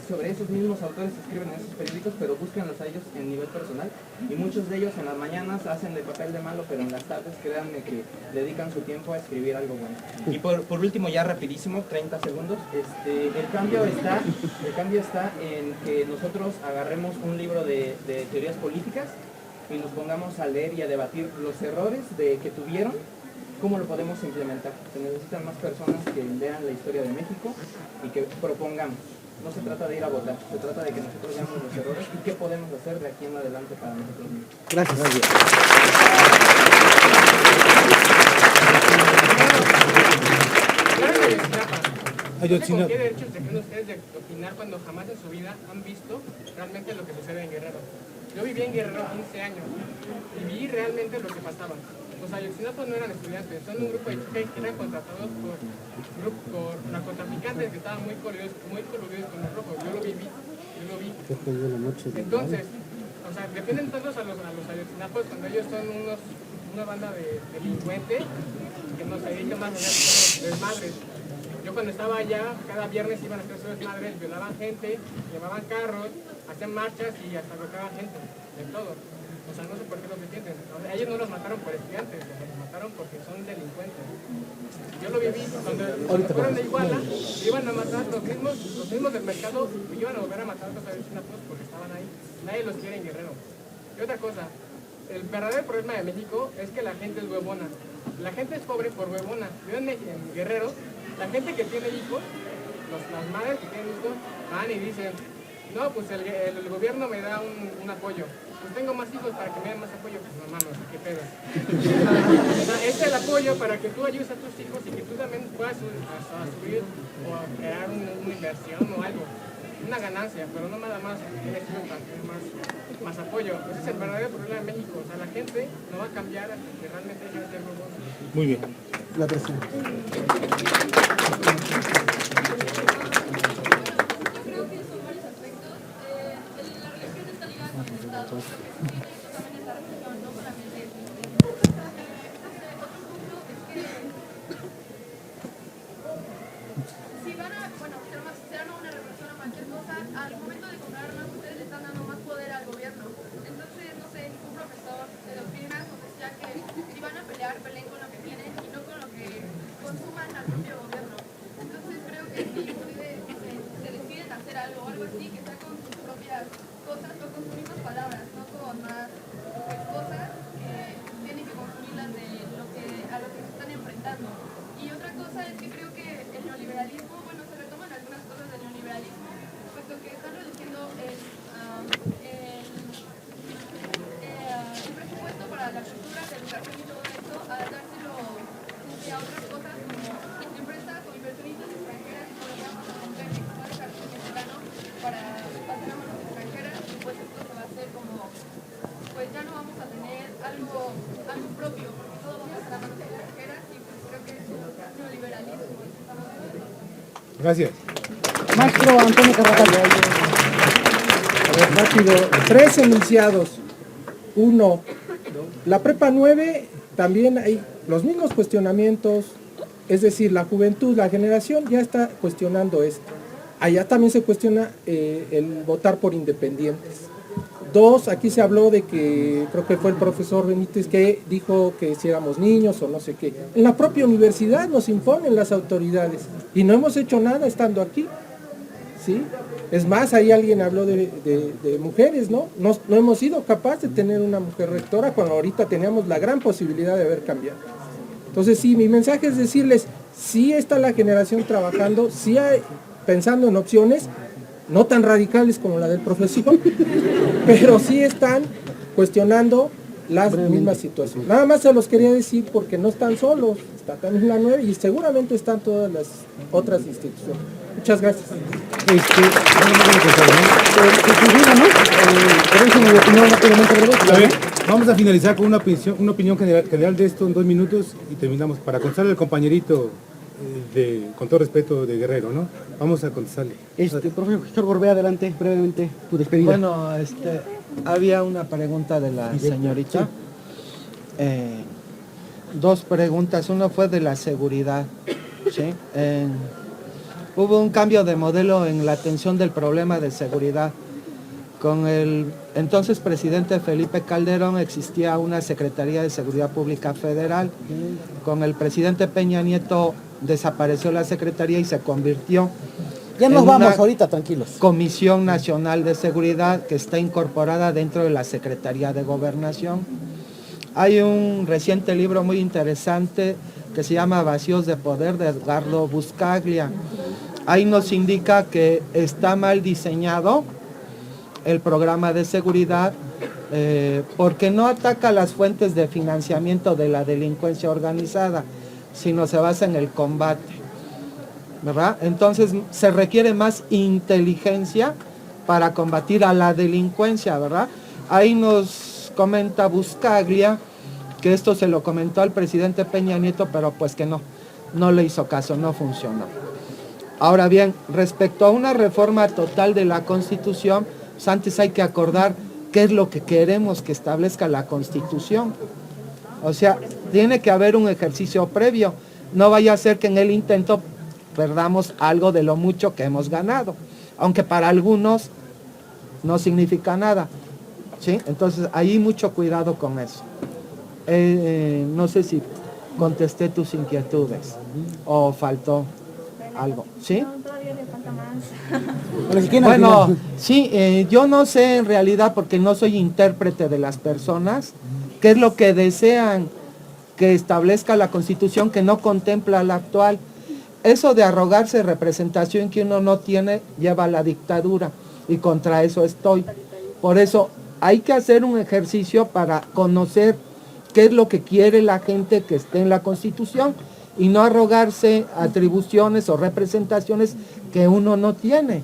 sobre esos mismos autores que escriben en esos periódicos, pero búsquenlos a ellos en nivel personal. Y muchos de ellos en las mañanas hacen de papel de malo, pero en las tardes créanme que dedican su tiempo a escribir algo bueno. Y por último, ya rapidísimo, 30 segundos, el cambio está en que nosotros agarremos un libro de teorías políticas y nos pongamos a leer y a debatir los errores que tuvieron ¿cómo lo podemos implementar? Se necesitan más personas que lean la historia de México y que propongamos. No se trata de ir a votar, se trata de que nosotros veamos los errores y qué podemos hacer de aquí en adelante para nosotros mismos. Gracias. Ayotzinapa. ¿Qué derechos tienen ustedes de opinar cuando jamás en su vida han visto realmente lo que sucede en Guerrero? Yo viví en Guerrero 15 años y vi realmente lo que pasaba. Los ayotzinapos no eran estudiantes, son un grupo de chicas que eran contratados por narcotraficantes que estaban muy coludidos con los rojos. Yo lo viví, yo lo vi. Entonces, o sea, defienden todos a los ayotzinapos cuando ellos son una banda de delincuentes que no se dedican más allá de los desmadres. Yo cuando estaba allá, cada viernes iban a hacer sus desmadres, violaban gente, llevaban carros, hacían marchas y hasta bloqueaban gente, de todo. O sea, no sé por qué los defienden. A ellos no los mataron por estudiantes, los mataron porque son delincuentes. Yo lo viví cuando fueron de Iguala, iban a matar los mismos del mercado, iban a volver a matar a los ayotzinapos porque estaban ahí. Nadie los quiere en Guerrero. Y otra cosa, el verdadero problema de México es que la gente es huevona. La gente es pobre por huevona. Yo en Guerrero, la gente que tiene hijos, las madres que tienen hijos, van y dicen, no, pues el gobierno me da un apoyo. Pues tengo más hijos para que me den más apoyo. Pues no mames, qué pedo. O sea, este es el apoyo para que tú ayudes a tus hijos y que tú también puedas subir o a crear una inversión o algo. Una ganancia, pero no nada más tienes hijos para tener más apoyo. Ese es el verdadero problema de México. O sea, la gente no va a cambiar hasta que realmente deje de ser robot. Muy bien. La presión. Al momento de comprar armas, ustedes le están dando más poder al gobierno. Entonces, no sé, un profesor de doctrina nos decía que si van a pelear, peleen con lo que tienen y no con lo que consuman al propio gobierno. Entonces, creo que si ustedes se deciden hacer algo o algo así, que sea con sus propias cosas o con sus mismas palabras, no con más cosas que tienen que consumirlas de a lo que se están enfrentando. Y otra cosa es que creo que el neoliberalismo, bueno, se retoman algunas cosas del neoliberalismo, puesto que están reduciendo el presupuesto para la cultura, la educación y todo esto, a dárselo a otras cosas como empresas o inversionistas extranjeras que podríamos romper y no dejar el mexicano para pasar a manos extranjeras, y pues esto se va a hacer como, pues ya no vamos a tener algo propio, porque todo va a pasar a manos extranjeras y pues creo que es un neoliberalismo. Gracias. Maestro Antonio Carvajal. A ver, rápido. 3 enunciados. 1. La prepa 9 también hay los mismos cuestionamientos. Es decir, la juventud, la generación ya está cuestionando esto. Allá también se cuestiona el votar por independientes. 2, aquí se habló de que, creo que fue el profesor Benítez que dijo que si éramos niños o no sé qué. En la propia universidad nos imponen las autoridades y no hemos hecho nada estando aquí. ¿Sí? Es más, ahí alguien habló de mujeres, ¿no? No hemos sido capaces de tener una mujer rectora cuando ahorita teníamos la gran posibilidad de haber cambiado. Entonces sí, mi mensaje es decirles, sí está la generación trabajando, sí hay, pensando en opciones, no tan radicales como la del profesor, pero sí están cuestionando las mismas situaciones. Nada más se los quería decir porque no están solos, está también la 9 y seguramente están todas las otras instituciones. Muchas gracias. A ver, vamos a finalizar con una opinión general de esto en 2 minutos y terminamos para contestarle al compañerito con todo respeto de Guerrero, ¿no? Vamos a contestarle. Profesor Gorbea, adelante, brevemente, tu despedida. Bueno, había una pregunta de la señorita. 2 preguntas. Una fue de la seguridad. ¿Sí? Hubo un cambio de modelo en la atención del problema de seguridad. Con el entonces presidente Felipe Calderón existía una Secretaría de Seguridad Pública Federal. Con el presidente Peña Nieto desapareció la Secretaría y se convirtió ya nos vamos ahorita, tranquilos. Comisión Nacional de Seguridad que está incorporada dentro de la Secretaría de Gobernación. Hay un reciente libro muy interesante que se llama Vacíos de Poder, de Edgardo Buscaglia. Ahí nos indica que está mal diseñado el programa de seguridad porque no ataca las fuentes de financiamiento de la delincuencia organizada, sino se basa en el combate, ¿verdad? Entonces se requiere más inteligencia para combatir a la delincuencia, ¿verdad? Ahí nos comenta Buscaglia que esto se lo comentó al presidente Peña Nieto, pero pues que no le hizo caso, no funcionó. Ahora bien, respecto a una reforma total de la Constitución, pues antes hay que acordar qué es lo que queremos que establezca la Constitución. O sea, tiene que haber un ejercicio previo. No vaya a ser que en el intento perdamos algo de lo mucho que hemos ganado, aunque para algunos no significa nada, ¿sí? Entonces, ahí mucho cuidado con eso. No sé si contesté tus inquietudes o faltó algo, ¿sí? No, todavía le falta más. Bueno, sí, yo no sé en realidad, porque no soy intérprete de las personas, qué es lo que desean que establezca la Constitución que no contempla la actual. Eso de arrogarse representación que uno no tiene lleva a la dictadura, y contra eso estoy. Por eso hay que hacer un ejercicio para conocer qué es lo que quiere la gente que esté en la Constitución y no arrogarse atribuciones o representaciones que uno no tiene.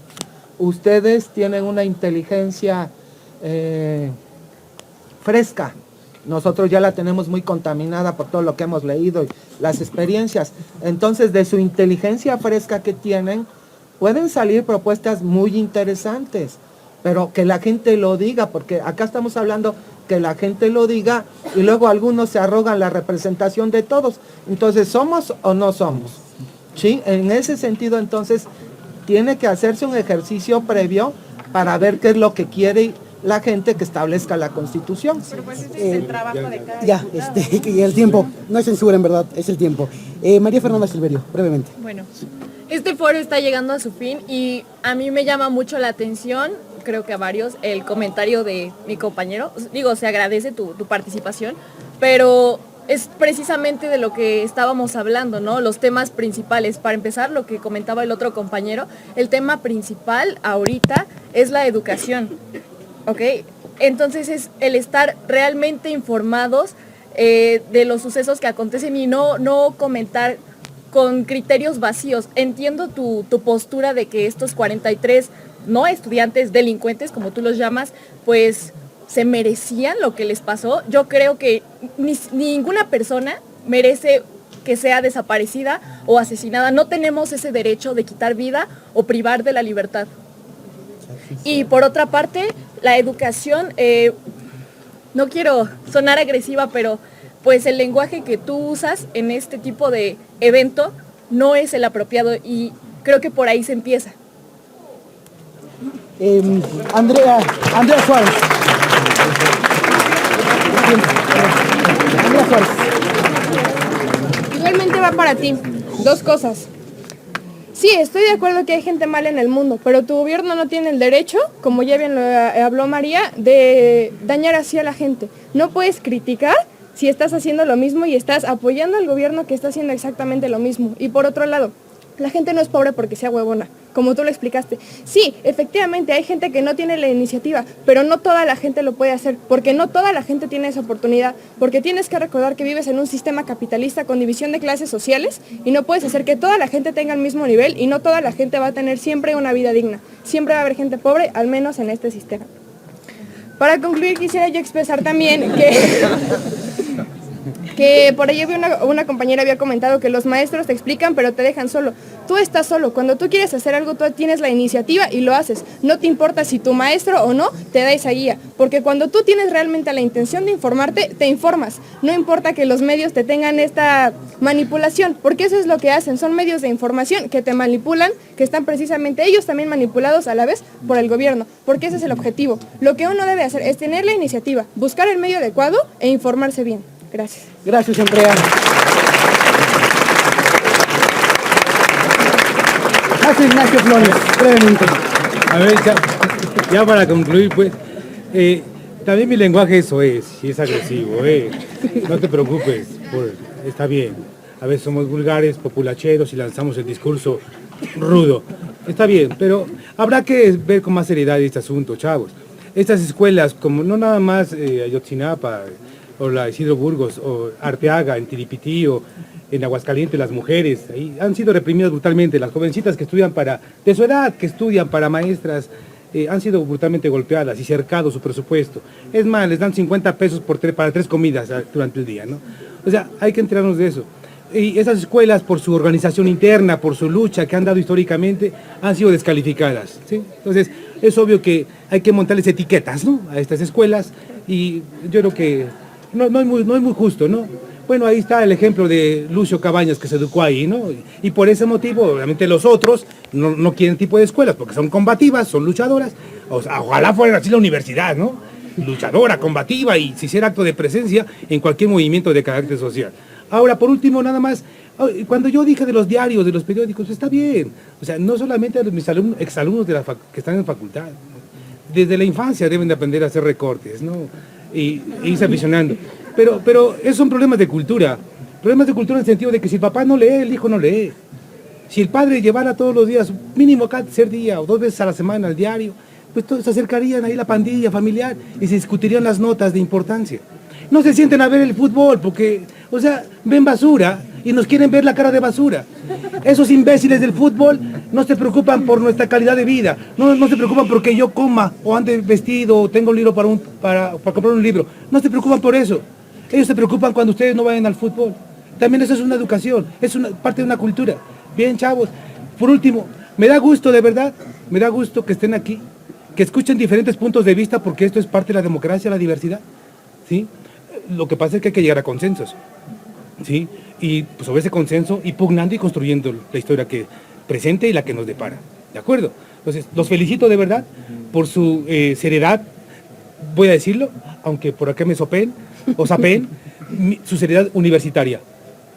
Ustedes tienen una inteligencia fresca. Nosotros ya la tenemos muy contaminada por todo lo que hemos leído y las experiencias. Entonces, de su inteligencia fresca que tienen, pueden salir propuestas muy interesantes, pero que la gente lo diga, porque acá estamos hablando que la gente lo diga y luego algunos se arrogan la representación de todos. Entonces, ¿somos o no somos? ¿Sí? En ese sentido, entonces, tiene que hacerse un ejercicio previo para ver qué es lo que quiere la gente que establezca la Constitución. Pero pues ese es el trabajo de cada y el tiempo, no es censura en verdad, es el tiempo. María Fernanda Silverio, brevemente. Bueno, este foro está llegando a su fin y a mí me llama mucho la atención, creo que a varios, el comentario de mi compañero. Digo, se agradece tu participación, pero es precisamente de lo que estábamos hablando, ¿no? Los temas principales. Para empezar, lo que comentaba el otro compañero, el tema principal ahorita es la educación, ¿ok? Entonces es el estar realmente informados de los sucesos que acontecen y no comentar con criterios vacíos. Entiendo tu postura de que estos 43 no estudiantes delincuentes, como tú los llamas, pues se merecían lo que les pasó. Yo creo que ninguna persona merece que sea desaparecida o asesinada. No tenemos ese derecho de quitar vida o privar de la libertad. Y por otra parte, la educación, no quiero sonar agresiva, pero pues el lenguaje que tú usas en este tipo de evento no es el apropiado y creo que por ahí se empieza. Andrea Suárez. Andrea Suárez. Igualmente va para ti. Dos cosas. Sí, estoy de acuerdo que hay gente mala en el mundo, pero tu gobierno no tiene el derecho, como ya bien lo habló María, de dañar así a la gente. No puedes criticar si estás haciendo lo mismo y estás apoyando al gobierno que está haciendo exactamente lo mismo. Y por otro lado, la gente no es pobre porque sea huevona, como tú lo explicaste. Sí, efectivamente hay gente que no tiene la iniciativa, pero no toda la gente lo puede hacer, porque no toda la gente tiene esa oportunidad, porque tienes que recordar que vives en un sistema capitalista con división de clases sociales y no puedes hacer que toda la gente tenga el mismo nivel y no toda la gente va a tener siempre una vida digna. Siempre va a haber gente pobre, al menos en este sistema. Para concluir, quisiera yo expresar también que por ahí una compañera había comentado que los maestros te explican pero te dejan solo. Tú estás solo. Cuando tú quieres hacer algo, tú tienes la iniciativa y lo haces. No te importa si tu maestro o no te da esa guía. Porque cuando tú tienes realmente la intención de informarte, te informas. No importa que los medios te tengan esta manipulación, porque eso es lo que hacen. Son medios de información que te manipulan, que están precisamente ellos también manipulados a la vez por el gobierno. Porque ese es el objetivo. Lo que uno debe hacer es tener la iniciativa, buscar el medio adecuado e informarse bien. Gracias. Gracias, Andrea. Ignacio Flores, brevemente. A ver, ya para concluir, pues, También mi lenguaje eso es, sí es agresivo, No te preocupes, está bien. A veces somos vulgares, populacheros y lanzamos el discurso rudo. Está bien, pero habrá que ver con más seriedad este asunto, chavos. Estas escuelas, como no nada más Ayotzinapa, o la Isidro Burgos, o Arteaga, en Tiripitío, en Aguascalientes, las mujeres, ahí han sido reprimidas brutalmente. Las jovencitas que estudian de su edad, que estudian para maestras, han sido brutalmente golpeadas y cercado su presupuesto. Es más, les dan 50 pesos para 3 comidas durante el día, ¿no? O sea, hay que enterarnos de eso. Y esas escuelas, por su organización interna, por su lucha que han dado históricamente, han sido descalificadas, ¿sí? Entonces, es obvio que hay que montarles etiquetas, ¿no?, a estas escuelas, y yo creo que no es muy justo, ¿no? Bueno, ahí está el ejemplo de Lucio Cabañas, que se educó ahí, ¿no? Y por ese motivo, obviamente los otros no quieren tipo de escuelas, porque son combativas, son luchadoras. O sea, ojalá fuera así la universidad, ¿no? Luchadora, combativa, y se hiciera acto de presencia en cualquier movimiento de carácter social. Ahora, por último, nada más, cuando yo dije de los diarios, de los periódicos, está bien. O sea, no solamente a mis exalumnos que están en facultad, ¿no? Desde la infancia deben de aprender a hacer recortes, ¿no? Y irse aficionando. Pero esos son problemas de cultura. Problemas de cultura en el sentido de que si el papá no lee, el hijo no lee. Si el padre llevara todos los días, mínimo cada tercer día o 2 veces a la semana al diario, pues todos se acercarían ahí la pandilla familiar y se discutirían las notas de importancia. No se sienten a ver el fútbol porque, o sea, ven basura y nos quieren ver la cara de basura. Esos imbéciles del fútbol no se preocupan por nuestra calidad de vida, no se preocupan porque yo coma o ande vestido o tengo un libro para comprar un libro. No se preocupan por eso. Ellos se preocupan cuando ustedes no vayan al fútbol. También eso es una educación, es una parte de una cultura. Bien, chavos. Por último, me da gusto, de verdad, me da gusto que estén aquí, que escuchen diferentes puntos de vista, porque esto es parte de la democracia, la diversidad, ¿sí? Lo que pasa es que hay que llegar a consensos, ¿sí? Y pues, sobre ese consenso, y pugnando y construyendo la historia que presente y la que nos depara, ¿de acuerdo? Entonces, los felicito de verdad por su seriedad, voy a decirlo, aunque por acá me sopen, o sapen, su seriedad universitaria.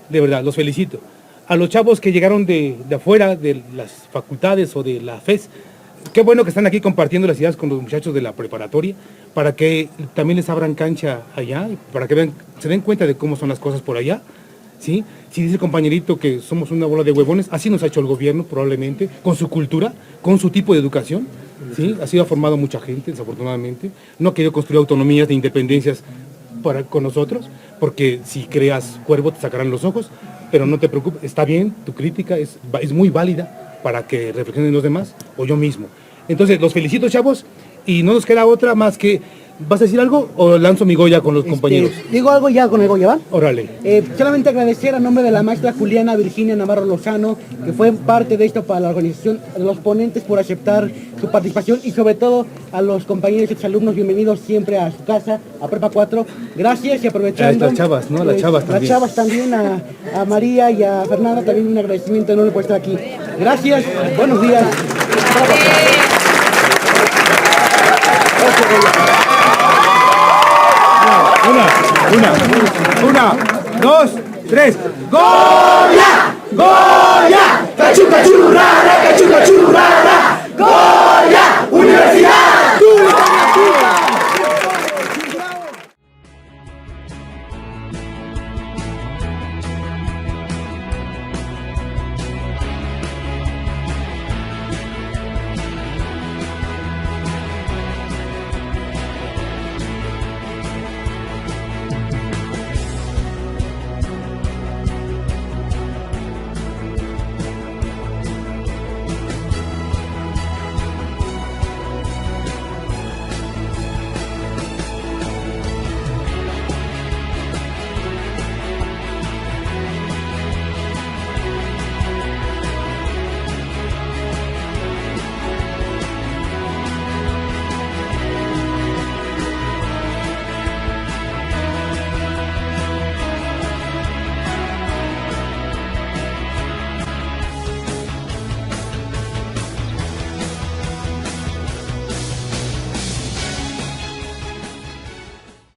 De verdad, los felicito. A los chavos que llegaron de afuera, de las facultades o de la FES, qué bueno que están aquí compartiendo las ideas con los muchachos de la preparatoria, para que también les abran cancha allá, para que se den cuenta de cómo son las cosas por allá, ¿sí? Si dice el compañerito que somos una bola de huevones, así nos ha hecho el gobierno probablemente, con su cultura, con su tipo de educación, ¿sí? Así ha formado mucha gente, desafortunadamente. No ha querido construir autonomías de independencias con nosotros, porque si creas cuervo te sacarán los ojos, pero no te preocupes, está bien, tu crítica es muy válida para que reflexionen los demás o yo mismo. Entonces, los felicito, chavos, y no nos queda otra más que, ¿vas a decir algo o lanzo mi Goya con los compañeros? Digo algo ya con el Goya, ¿va? Órale. Solamente agradecer a nombre de la maestra Juliana Virginia Navarro Lozano, que fue parte de esto para la organización, a los ponentes por aceptar su participación, y sobre todo a los compañeros y exalumnos, bienvenidos siempre a su casa, a Prepa 4. Gracias, y aprovechando... A estas chavas, ¿no? Las chavas también. Las chavas también, a María y a Fernanda, también un agradecimiento enorme por estar aquí. Gracias, buenos días. Una, dos, tres. ¡Goya! ¡Goya! ¡Cachu, cachu, rara! ¡Cachu, cachu, rara! ¡Goya!